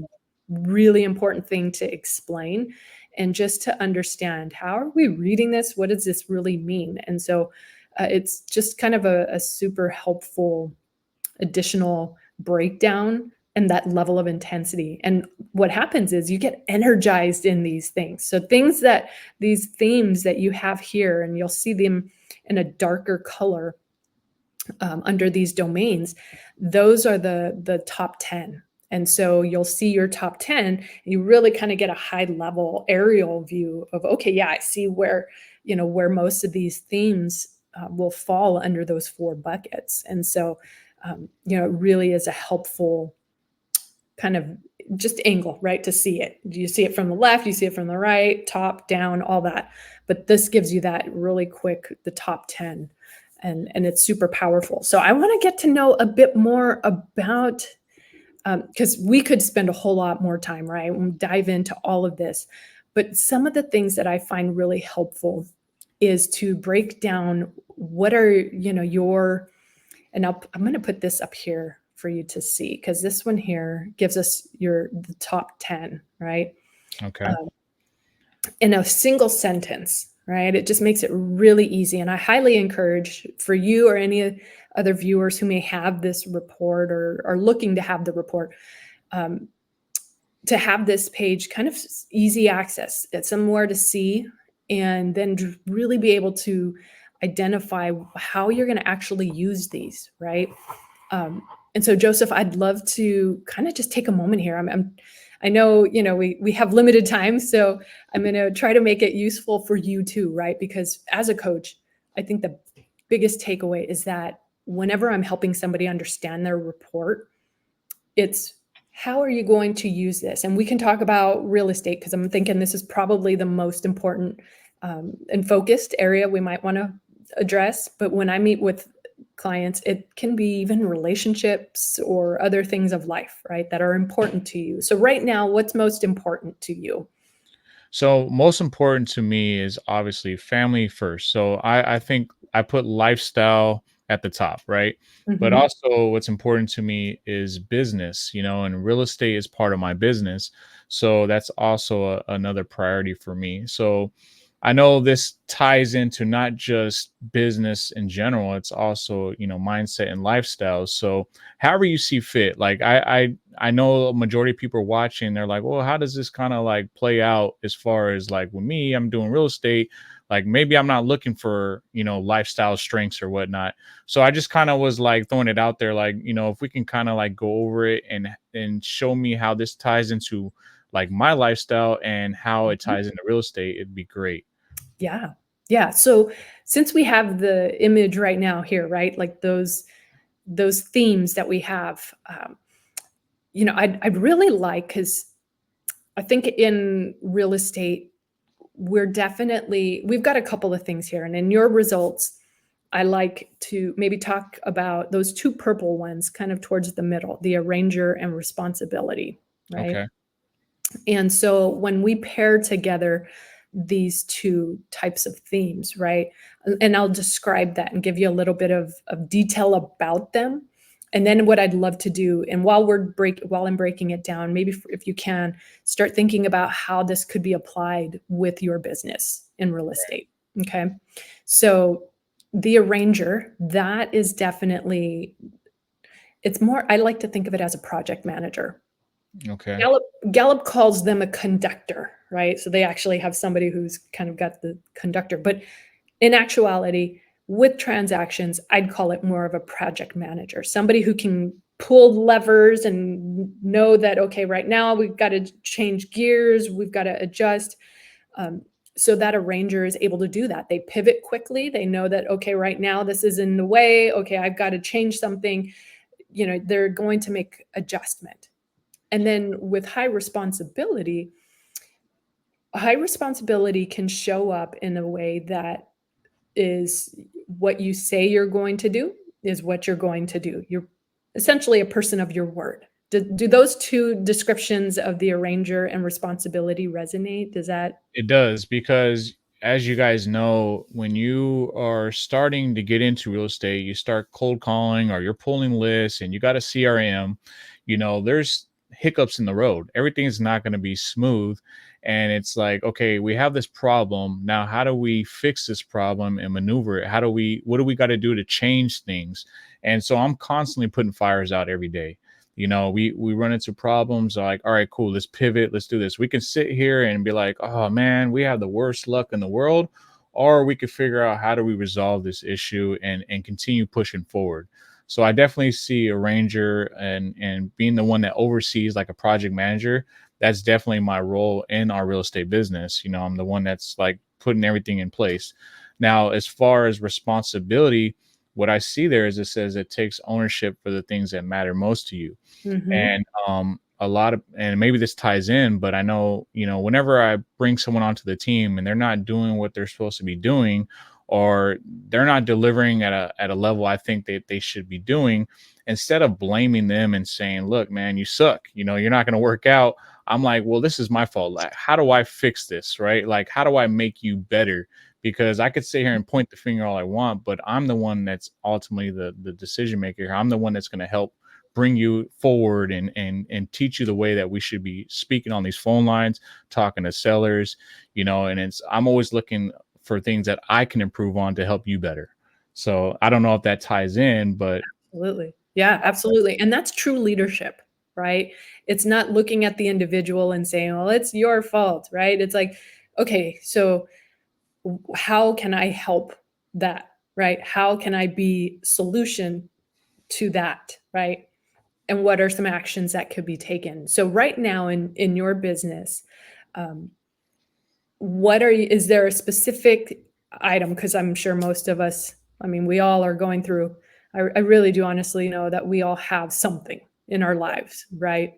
really important thing to explain, and just to understand, how are we reading this? What does this really mean? And so it's just kind of a super helpful additional breakdown and that level of intensity. And what happens is you get energized in these things. So these themes that you have here, and you'll see them in a darker color under these domains, those are the top 10. And so you'll see your top 10, and you really kind of get a high level aerial view of, okay, yeah, I see where most of these themes will fall under those 4 buckets. And so, it really is a helpful kind of just angle, right, to see it. You see it from the left, you see it from the right, top, down, all that. But this gives you that really quick, the top 10, and it's super powerful. So I want to get to know a bit more about, because we could spend a whole lot more time, right, and dive into all of this. But some of the things that I find really helpful is to break down what are, and I'm going to put this up here for you to see, because this one here gives us the top 10, right? Okay. In a single sentence, right? It just makes it really easy. And I highly encourage for you or any other viewers who may have this report or are looking to have the report, to have this page kind of easy access. It's somewhere to see, and then really be able to identify how you're going to actually use these, right? And so, Joseph, I'd love to kind of just take a moment here. I know, we have limited time, so I'm going to try to make it useful for you too, right? Because as a coach, I think the biggest takeaway is that whenever I'm helping somebody understand their report, it's how are you going to use this? And we can talk about real estate, because I'm thinking this is probably the most important and focused area we might want to address. But when I meet with clients, it can be even relationships or other things of life, right, that are important to you. So right now, what's most important to you? So most important to me is obviously family first. So I think I put lifestyle at the top, right? But Mhm. also what's important to me is business, and real estate is part of my business. So that's also another priority for me. So I know this ties into not just business in general, it's also, mindset and lifestyle. So however you see fit, like I know a majority of people are watching, they're like, well, how does this kind of like play out as far as like with me, I'm doing real estate, like maybe I'm not looking for, lifestyle strengths or whatnot. So I just kind of was like throwing it out there, like, if we can kind of like go over it and show me how this ties into like my lifestyle and how it ties into real estate, it'd be great. Yeah. Yeah. So since we have the image right now here, right, like those themes that we have, I'd really like, because I think in real estate, we've got a couple of things here. And in your results, I like to maybe talk about those 2 purple ones kind of towards the middle, the arranger and responsibility, right? Okay. And so when we pair together these 2 types of themes, right? And I'll describe that and give you a little bit of detail about them. And then what I'd love to do, and while I'm breaking it down, maybe if you can start thinking about how this could be applied with your business in real estate. Okay. So the arranger, that is definitely, it's more, I like to think of it as a project manager. Okay. Gallup calls them a conductor, right? So they actually have somebody who's kind of got the conductor. But in actuality, With transactions, I'd call it more of a project manager, somebody who can pull levers and know that, okay, right now we've got to change gears, we've got to adjust. Um, so that arranger is able to do that. They pivot quickly. They know that, okay, right now this is in the way. Okay, I've got to change something. They're going to make adjustment. And then with high responsibility can show up in a way that is what you say you're going to do is what you're going to do. You're essentially a person of your word. Do those two descriptions of the arranger and responsibility resonate? Does that? It does, because as you guys know, when you are starting to get into real estate, you start cold calling or you're pulling lists and you got a CRM, there's hiccups in the road. Everything's not going to be smooth. And it's like, okay, we have this problem. Now, how do we fix this problem and maneuver it? What do we got to do to change things? And so I'm constantly putting fires out every day. We run into problems like, all right, cool, let's pivot, let's do this. We can sit here and be like, oh man, we have the worst luck in the world, or we could figure out how do we resolve this issue and continue pushing forward. So I definitely see a ranger and being the one that oversees like a project manager. That's definitely my role in our real estate business. I'm the one that's like putting everything in place. Now, as far as responsibility, what I see there is it says it takes ownership for the things that matter most to you. Mhm. And a lot of, and maybe this ties in, but I know, whenever I bring someone onto the team and they're not doing what they're supposed to be doing, or they're not delivering at a level I think that they should be doing, instead of blaming them and saying, look, man, you suck, you're not going to work out. I'm like, well, this is my fault. Like, how do I fix this? Right? Like, how do I make you better? Because I could sit here and point the finger all I want, but I'm the one that's ultimately the decision maker here. I'm the one that's going to help bring you forward and teach you the way that we should be speaking on these phone lines, talking to sellers, and I'm always looking for things that I can improve on to help you better. So I don't know if that ties in, but Absolutely. Yeah, absolutely. And that's true leadership, right? It's not looking at the individual and saying, well, it's your fault, right? It's like, okay, so how can I help that, right? How can I be solution to that, right? And what are some actions that could be taken? So right now in your business, um, is there a specific item? Because I'm sure most of us, I mean, we all are going through, I really do honestly know that we all have something in our lives, right?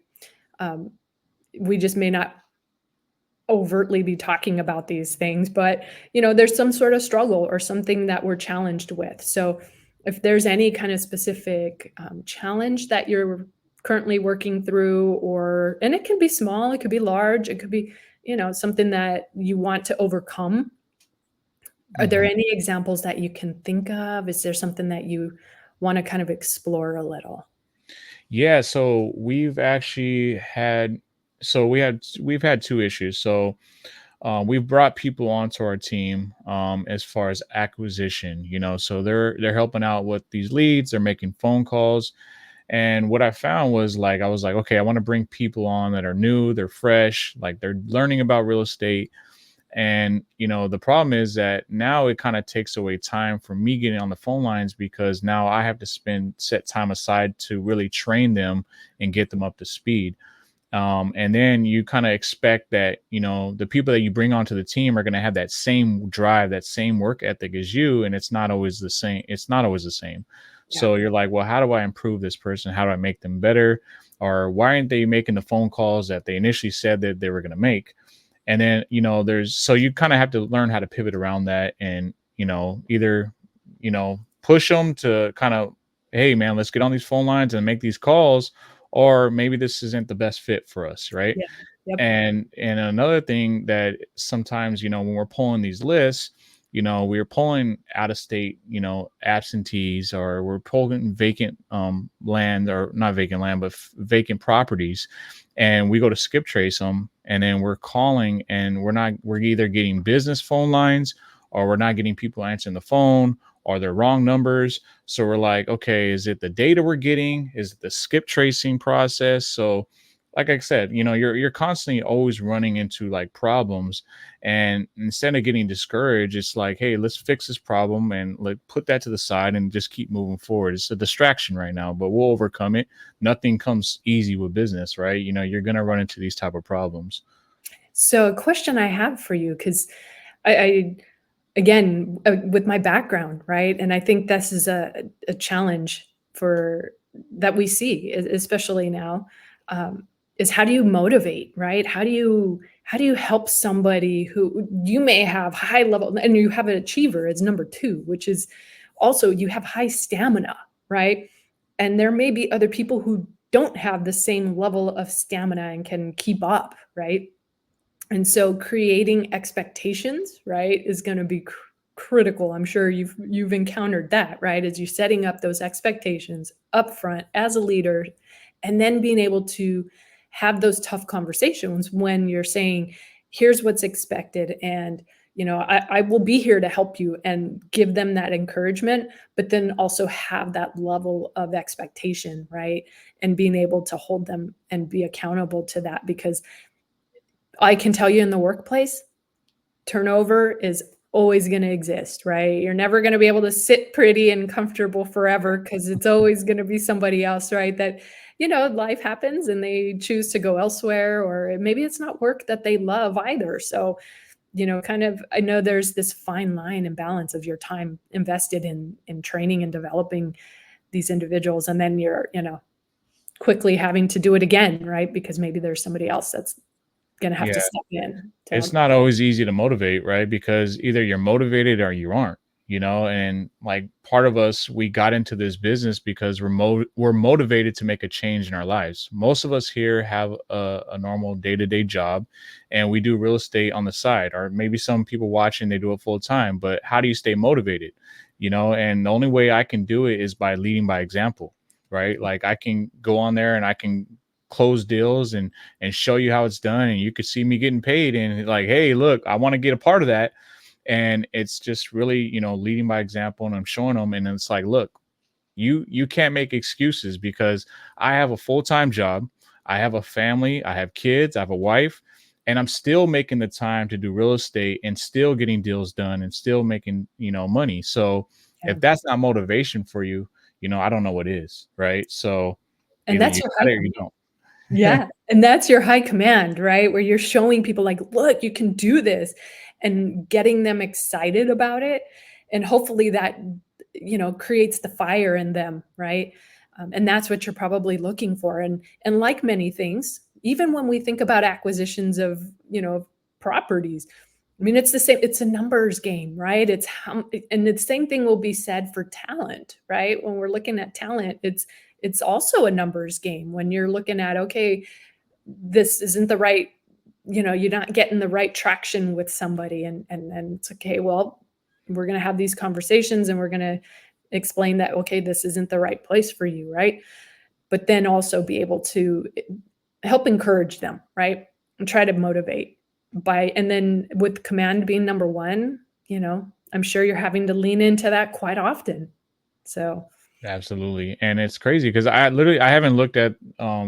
Um, we just may not overtly be talking about these things, but there's some sort of struggle or something that we're challenged with. So if there's any kind of specific challenge that you're currently working through, and it can be small, it could be large, it could be something that you want to overcome. Are there Mhm. any examples that you can think of? Is there something that you want to kind of explore a little? Yeah, so we've had two issues. So we've brought people onto our team as far as acquisition, so they're helping out with these leads, they're making phone calls. And what I found was like, I was like, okay, I want to bring people on that are new, they're fresh, like they're learning about real estate. And, the problem is that now it kind of takes away time from me getting on the phone lines, because now I have to set time aside to really train them and get them up to speed. And then you kind of expect that, the people that you bring onto the team are going to have that same drive, that same work ethic as you. And it's not always the same. It's not always the same. Yeah. So you're like, well, how do I improve this person? How do I make them better? Or why aren't they making the phone calls that they initially said that they were going to make? And then, so you kind of have to learn how to pivot around that and, either, push them to kind of, hey, man, let's get on these phone lines and make these calls, or maybe this isn't the best fit for us, right? Yeah. Yep. And another thing that sometimes, when we're pulling these lists, we're pulling out of state, absentees, or we're pulling vacant land, or not vacant land, but vacant properties. And we go to skip trace them, and then we're calling, and we're either getting business phone lines, or we're not getting people answering the phone, or they're wrong numbers. So we're like, okay, is it the data we're getting? Is it the skip tracing process? So like I said, you're constantly always running into like problems, and instead of getting discouraged, it's like, hey, let's fix this problem and like put that to the side and just keep moving forward. It's a distraction right now, but we'll overcome it. Nothing comes easy with business, right? You're gonna run into these type of problems. So, a question I have for you, because I again, with my background, right? And I think this is a challenge for that we see, especially now, is how do you motivate, right? How do you help somebody who you may have high level, and you have an achiever as number two, which is also you have high stamina, right? And there may be other people who don't have the same level of stamina and can keep up, right? And so creating expectations, right, is going to be critical. I'm sure you've encountered that, right? As you're setting up those expectations up front as a leader, and then being able to have those tough conversations when you're saying, here's what's expected, and I will be here to help you, and give them that encouragement, but then also have that level of expectation, right? And being able to hold them and be accountable to that, because I can tell you in the workplace, turnover is always going to exist, right? You're never going to be able to sit pretty and comfortable forever, because it's always going to be somebody else, right? That, life happens and they choose to go elsewhere, or maybe it's not work that they love either. So, kind of, I know there's this fine line and balance of your time invested in training and developing these individuals, and then you're, quickly having to do it again, right? Because maybe there's somebody else that's gonna have to Yeah. step in It's to. not always easy to motivate, right? Because either you're motivated or you aren't, and like part of us, we got into this business because we're motivated to make a change in our lives. Most of us here have a normal day-to-day job, and we do real estate on the side, or maybe some people watching, they do it full time. But how do you stay motivated? And the only way I can do it is by leading by example, right? Like I can go on there and I can close deals and show you how it's done, and you could see me getting paid, and like, hey, look, I want to get a part of that. And it's just really, leading by example, and I'm showing them, and it's like, look, you can't make excuses, because I have a full-time job, I have a family, I have kids, I have a wife, and I'm still making the time to do real estate and still getting deals done and still making, money. So Yeah. if that's not motivation for you, I don't know what is, right? So And either that's you your got high it or you command. don't. Yeah, and that's your high command, right? Where you're showing people like, "Look, you can do this," and getting them excited about it, and hopefully that, creates the fire in them, right? And that's what you're probably looking for, and like many things, even when we think about acquisitions of, properties, I mean, it's the same, it's a numbers game, right? It's how, and the same thing will be said for talent, right? When we're looking at talent, it's also a numbers game when you're looking at, okay, this isn't the right, you're not getting the right traction with somebody, and it's okay, well, we're going to have these conversations and we're going to explain that, okay, this isn't the right place for you, right? But then also be able to help encourage them, right? And try to motivate by, and then with command being number one, I'm sure you're having to lean into that quite often. So, Absolutely. And it's crazy because I haven't looked at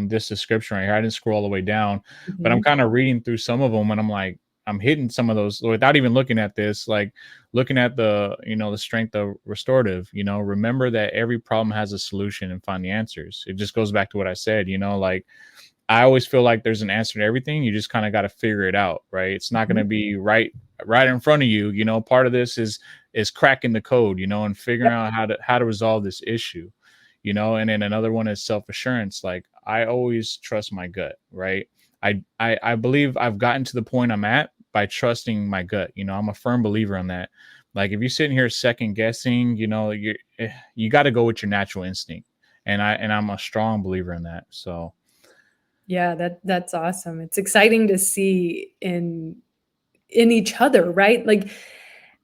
this description right here. I didn't scroll all the way down, but I'm mhm, kind of reading through some of them, and I'm like, I'm hitting some of those without even looking at this, like looking at the strength of restorative, remember that every problem has a solution, and find the answers. It just goes back to what I said, like I always feel like there's an answer to everything. You just kind of got to figure it out, right? It's not going mhm. to be right in front of you. Part of this is cracking the code, and figuring Yep. out how to resolve this issue, and then another one is self-assurance. Like I always trust my gut, right? I believe I've gotten to the point I'm at by trusting my gut. I'm a firm believer in that. Like if you're sitting here second guessing, you got to go with your natural instinct. And I'm a strong believer in that. So Yeah, that's awesome. It's exciting to see in each other, right? Like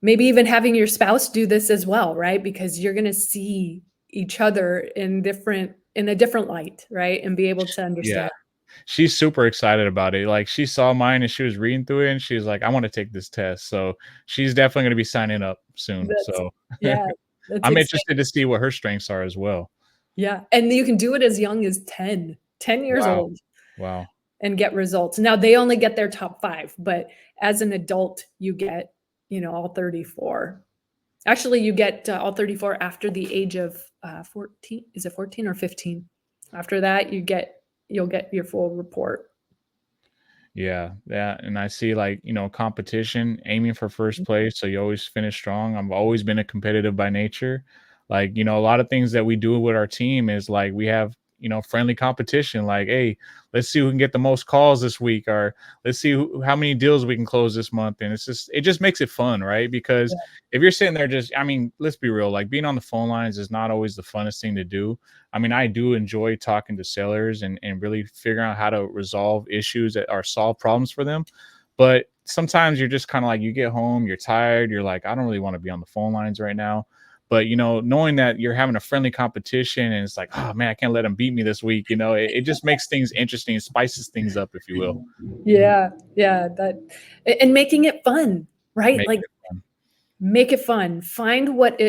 maybe even having your spouse do this as well, right? Because you're going to see each other in a different light, right? And be able to yeah, understand. she's super excited about it. Like she saw mine and she was reading through it and she's like, I want to take this test. So she's definitely going to be signing up soon. That's So yeah, that's I'm exciting. interested to see what her strengths are as well. Yeah, and you can do it as young as 10 years Wow. old. Wow. and get results. Now they only get their top 5, but as an adult, you get, all 34. Actually, you get all 34 after the age of 14. Is it 14 or 15? After that, you'll get your full report. Yeah, yeah, and I see like, competition, aiming for first place, so you always finish strong. I've always been a competitive by nature. Like, a lot of things that we do with our team is like we have, friendly competition. Like, hey, let's see who can get the most calls this week, or let's see how many deals we can close this month. And it just makes it fun, right? Because if you're sitting there just, I mean, let's be real, like being on the phone lines is not always the funnest thing to do. I mean, I do enjoy talking to sellers and really figuring out how to resolve issues that or solve problems for them. But sometimes you're just kind of like, you get home, you're tired, you're like, I don't really want to be on the phone lines right now. But knowing that you're having a friendly competition and it's like, oh man, I can't let them beat me this week. It just makes things interesting, spices things up, if you will. Yeah, yeah, and making it fun, right? Make Like it fun. make it fun. Find what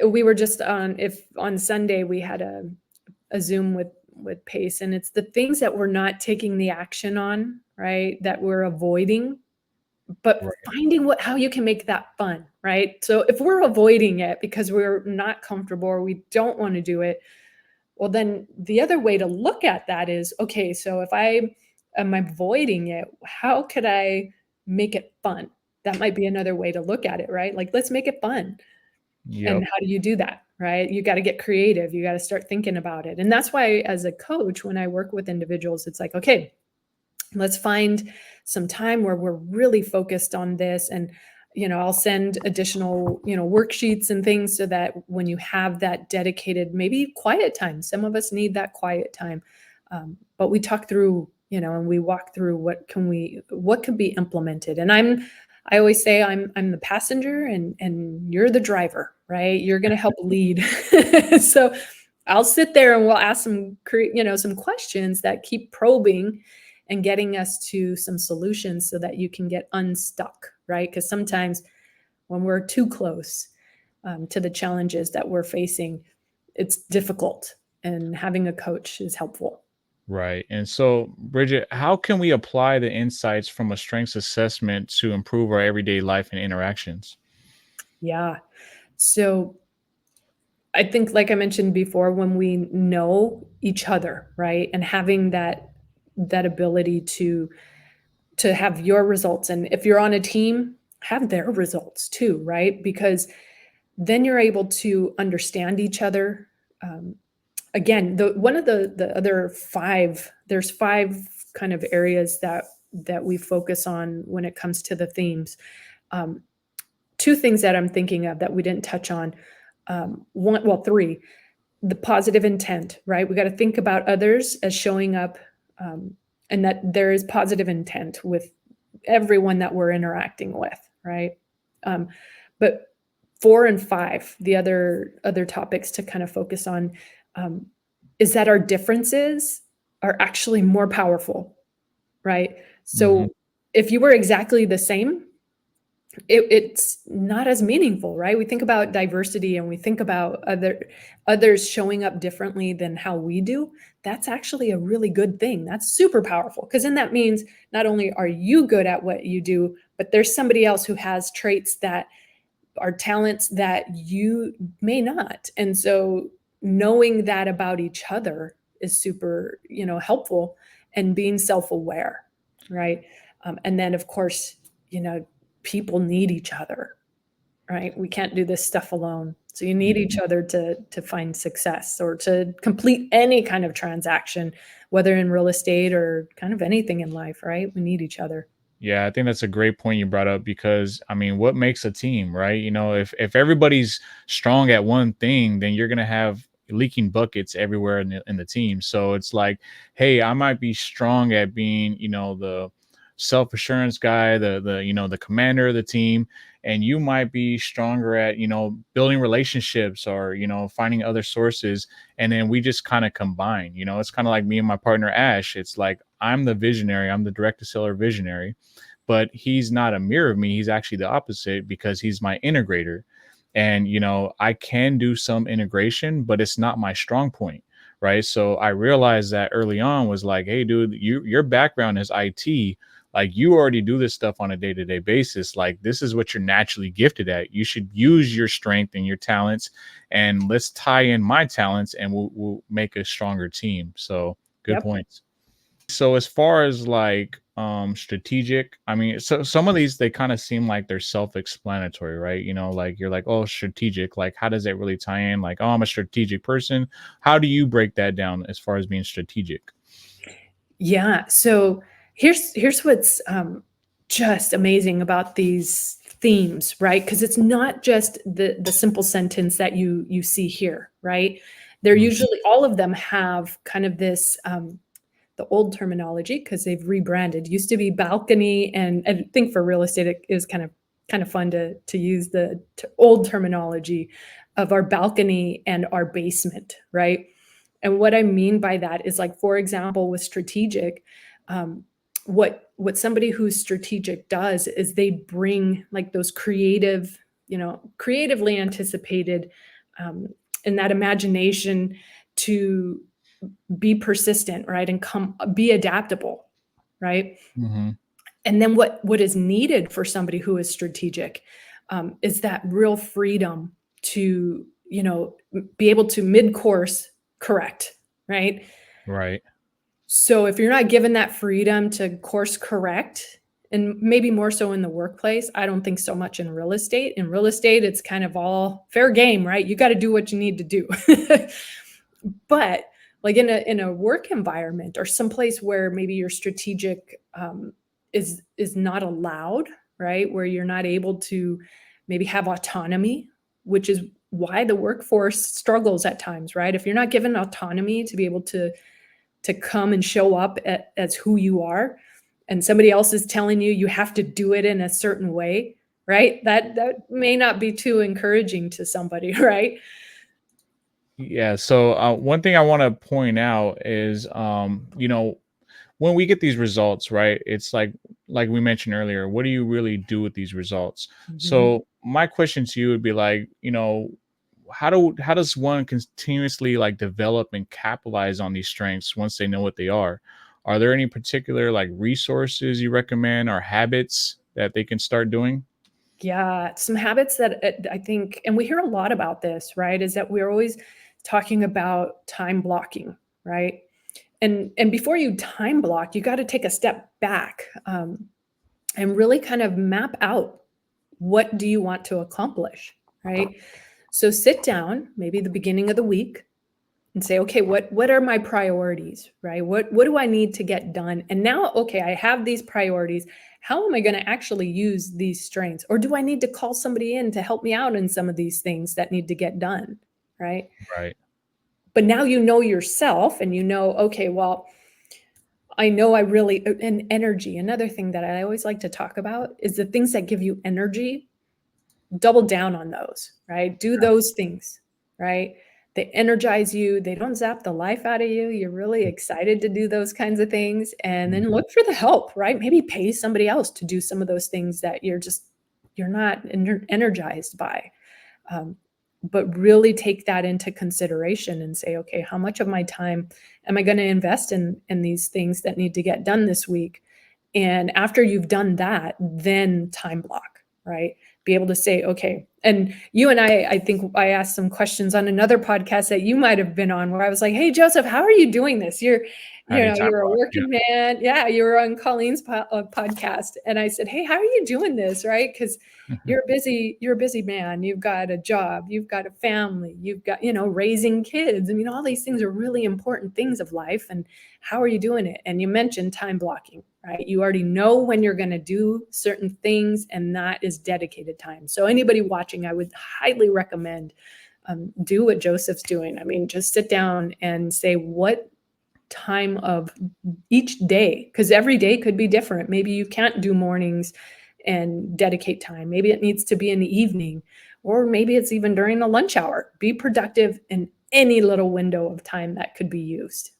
we were just on Sunday we had a Zoom with Pace, and it's the things that we're not taking the action on, right? That we're avoiding, but Right. finding how you can make that fun, right? So if we're avoiding it because we're not comfortable or we don't want to do it, well, then the other way to look at that is, okay, so if I am avoiding it, how could I make it fun? That might be another way to look at it, right? Like, let's make it fun. And Yep. how do you do that, right? You got to get creative. You got to start thinking about it. And that's why, as a coach, when I work with individuals, it's like, okay, let's find some time where we're really focused on this. And I'll send additional worksheets and things so that when you have that dedicated, maybe quiet time, some of us need that quiet time, but we talk through, and we walk through what could be implemented. And I always say I'm the passenger and you're the driver, right? You're going to help lead. So I'll sit there and we'll ask some questions that keep probing and getting us to some solutions so that you can get unstuck, right? Because sometimes when we're too close to the challenges that we're facing, it's difficult, and having a coach is helpful. Right. And so, Bridget, how can we apply the insights from a strengths assessment to improve our everyday life and interactions? Yeah. So I think, like I mentioned before, when we know each other, right, and having that ability to have your results, and if you're on a team, have their results too, right? Because then you're able to understand each other. Um, Again, one of the other 5, there's 5 kind of areas that we focus on when it comes to the themes. Um, 2 things that I'm thinking of that we didn't touch on. 3, the positive intent, right? We got to think about others as showing up, um, and that there is positive intent with everyone that we're interacting with, right? Um, but 4 and 5, the other topics to kind of focus on, is that our differences are actually more powerful, right? Hmm. So if you were exactly the same, it's not as meaningful, right? We think about diversity and we think about others showing up differently than how we do. That's actually a really good thing. That's super powerful, because then that means not only are you good at what you do, but there's somebody else who has traits that are talents that you may not. And so knowing that about each other is super, helpful, and being self-aware, right? And then of course, people need each other, right? We can't do this stuff alone. So you need each other to find success or to complete any kind of transaction, whether in real estate or kind of anything in life, right? We need each other. Yeah, I think that's a great point you brought up because I mean, what makes a team, right? If everybody's strong at one thing, then you're gonna have leaking buckets everywhere in the team. So it's like, hey, I might be strong at being, the self assurance guy, the commander of the team, and you might be stronger at building relationships or finding other sources, and then we just kind of combine. It's kind of like me and my partner Ash. It's like I'm the visionary, I'm the direct to seller visionary, but he's not a mirror of me. He's actually the opposite because he's my integrator. And, I can do some integration, but it's not my strong point. right? So I realized that early on was like, hey, dude, your background is IT. Like you already do this stuff on a day-to-day basis. Like this is what you're naturally gifted at. You should use your strength and your talents, and let's tie in my talents, and we'll make a stronger team. So good Yep. points. So as far as like strategic, I mean, so some of these they kind of seem like they're self-explanatory, right? You know, like you're like, oh, strategic, like how does that really tie in? Like, oh, I'm a strategic person. How do you break that down as far as being strategic? Yeah. So here's what's just amazing about these themes, right? Because it's not just the simple sentence that you see here, right? They're Mhm. usually all of them have kind of this the old terminology because they've rebranded. Used to be balcony, and I think for real estate it is kind of fun to use the old terminology of our balcony and our basement, right? And what I mean by that is like, for example, with strategic, what somebody who's strategic does is they bring like those creative, creatively anticipated, um, and that imagination to be persistent, right? And be adaptable, right? Mhm. And then what is needed for somebody who is strategic is that real freedom to, be able to mid-course correct, right? Right. So if you're not given that freedom to course correct, and maybe more so in the workplace, I don't think so much in real estate. In real estate, it's kind of all fair game, right? You got to do what you need to do. But like in a work environment or someplace where maybe your strategic is not allowed, right? Where you're not able to maybe have autonomy, which is why the workforce struggles at times, right? If you're not given autonomy to be able to come and show up as who you are, and somebody else is telling you you have to do it in a certain way, right? That may not be too encouraging to somebody, right? Yeah. So one thing I want to point out is, when we get these results, right? It's like we mentioned earlier, what do you really do with these results? Mhm. So my question to you would be like, how does one continuously like develop and capitalize on these strengths once they know what they are? Are there any particular like resources you recommend or habits that they can start doing? Yeah, some habits that I think, and we hear a lot about this, right? Is that we're always talking about time blocking, right? And before you time block, you got to take a step back and really kind of map out what do you want to accomplish, right? So sit down, maybe the beginning of the week, and say, okay, what are my priorities, right? What do I need to get done? And now, okay, I have these priorities. How am I going to actually use these strengths? Or do I need to call somebody in to help me out in some of these things that need to get done, right? Right. But now you know yourself and you know, okay, well, I know I really, and energy. Another thing that I always like to talk about is the things that give you energy, double down on those, right? Do those things, right? They energize you, they don't zap the life out of you. You're really excited to do those kinds of things. And then Mhm. look for the help, right? Maybe pay somebody else to do some of those things that you're not energized by. Um, but really take that into consideration and say, okay, how much of my time am I going to invest in these things that need to get done this week? And after you've done that, then time block, right? Be able to say, okay. And you and I think I asked some questions on another podcast that you might have been on where I was like, hey, Joseph, how are you doing this? How do you time You're a block? Yeah. working man. Yeah, you were on Colleen's podcast. And I said, hey, how are you doing this? Right? Because you're a busy man. You've got a job, you've got a family, you've got, raising kids. I mean, all these things are really important things of life. And how are you doing it? And you mentioned time blocking, right? You already know when you're going to do certain things, and that is dedicated time. So anybody watching, I would highly recommend do what Joseph's doing. I mean, just sit down and say what time of each day, because every day could be different. Maybe you can't do mornings and dedicate time. Maybe it needs to be in the evening, or maybe it's even during the lunch hour. Be productive in any little window of time that could be used.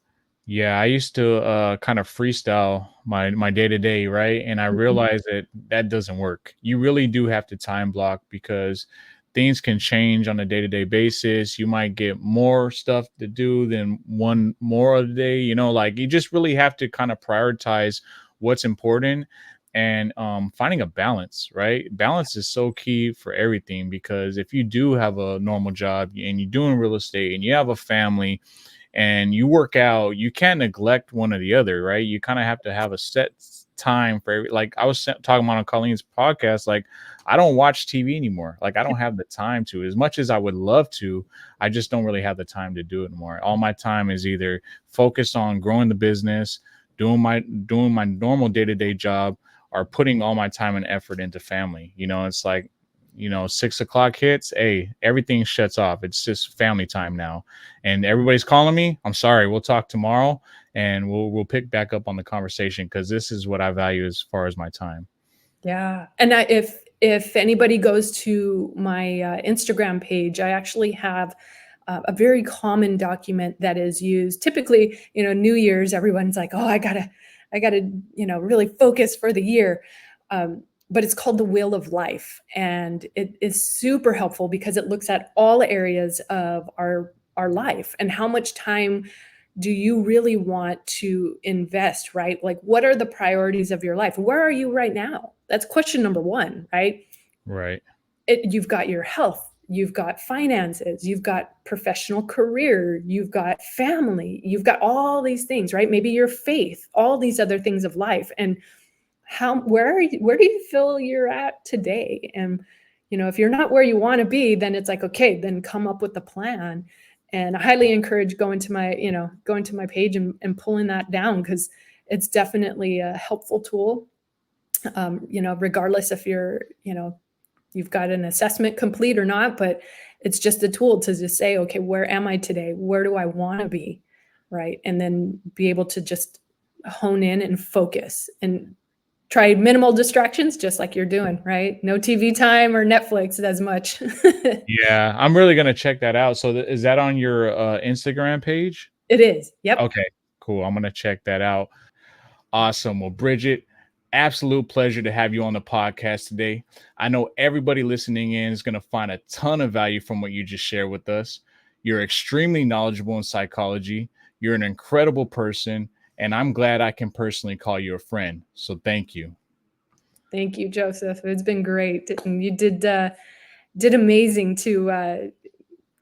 Yeah, I used to kind of freestyle my day to day, right? And I Mhm. realized that that doesn't work. You really do have to time block because things can change on a day-to-day basis. You might get more stuff to do than one more of the day, like you just really have to kind of prioritize what's important and finding a balance, right? Balance is so key for everything, because if you do have a normal job and you're doing real estate and you have a family and you work out, you can't neglect one or the other, right? You kind of have to have a set time for like I was talking about on Colleen's podcast. Like, I don't watch TV anymore. Like, I don't have the time to, as much as I would love to. I just don't really have the time to do it anymore. All my time is either focused on growing the business, doing my normal day-to-day job, or putting all my time and effort into family. It's like, 6 o'clock hits, hey, everything shuts off. It's just family time now. And everybody's calling me. I'm sorry. We'll talk tomorrow and we'll pick back up on the conversation, because this is what I value as far as my time. Yeah. And if anybody goes to my Instagram page, I actually have a very common document that is used typically, New Year's, everyone's like, oh, I gotta, really focus for the year. But it's called the Wheel of Life. And it is super helpful because it looks at all areas of our life and how much time do you really want to invest, right? Like, what are the priorities of your life? Where are you right now? That's question number one, right? Right. You've got your health, you've got finances, you've got professional career, you've got family, you've got all these things, right? Maybe your faith, all these other things of life. And where do you feel you're at today? And, if you're not where you want to be, then it's like, okay, then come up with a plan. And I highly encourage going to my page and pulling that down, because it's definitely a helpful tool. Regardless if you've got an assessment complete or not, but it's just a tool to just say, okay, where am I today? Where do I want to be? Right. And then be able to just hone in and focus and try minimal distractions, just like you're doing, right? No TV time or Netflix as much. Yeah, I'm really gonna check that out. So is that on your Instagram page? It is. Yep. Okay, cool. I'm gonna check that out. Awesome. Well, Bridget, absolute pleasure to have you on the podcast today. I know everybody listening in is gonna find a ton of value from what you just shared with us. You're extremely knowledgeable in psychology. You're an incredible person, and I'm glad I can personally call you a friend. So thank you. Thank you, Joseph. It's been great. And you did amazing to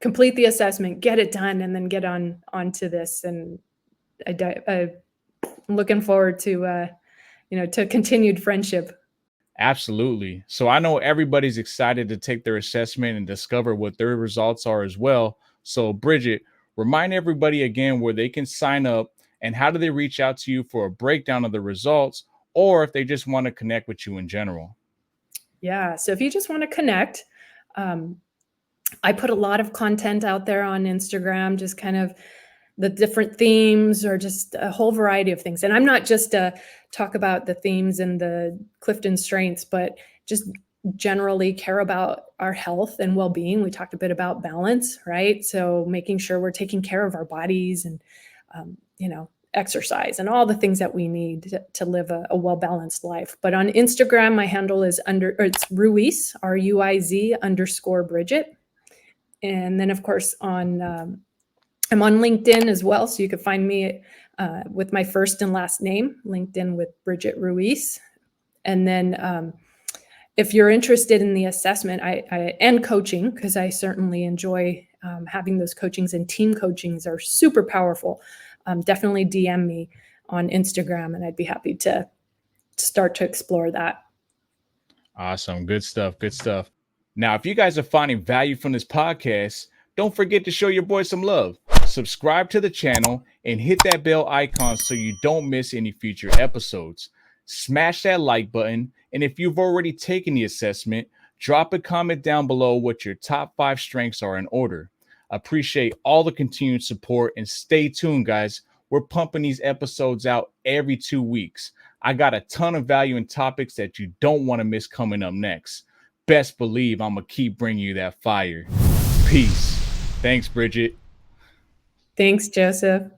complete the assessment, get it done, and then get onto this. And I'm looking forward to to continued friendship. Absolutely. So I know everybody's excited to take their assessment and discover what their results are as well. So, Bridget, remind everybody again where they can sign up and how do they reach out to you for a breakdown of the results, or if they just want to connect with you in general. Yeah. So if you just want to connect, I put a lot of content out there on Instagram, just kind of the different themes or just a whole variety of things. And I'm not just talk about the themes and the Clifton Strengths, but just generally care about our health and well-being. We talked a bit about balance, right? So making sure we're taking care of our bodies and, exercise and all the things that we need to live a well-balanced life. But on Instagram, my handle is it's Ruiz, RUIZ _Bridget. And then of course I'm on LinkedIn as well. So you can find me with my first and last name, LinkedIn with Bridget Ruiz. And then if you're interested in the assessment and coaching, because I certainly enjoy having those coachings, and team coachings are super powerful, definitely DM me on Instagram and I'd be happy to start to explore that. Awesome. Good stuff. Good stuff. Now, if you guys are finding value from this podcast, don't forget to show your boy some love. Subscribe to the channel and hit that bell icon so you don't miss any future episodes. Smash that like button. And if you've already taken the assessment, drop a comment down below what your top 5 strengths are in order. Appreciate all the continued support, and stay tuned, guys. We're pumping these episodes out every 2 weeks. I got a ton of value and topics that you don't want to miss coming up next. Best believe I'm going to keep bringing you that fire. Peace. Thanks, Bridget. Thanks, Joseph.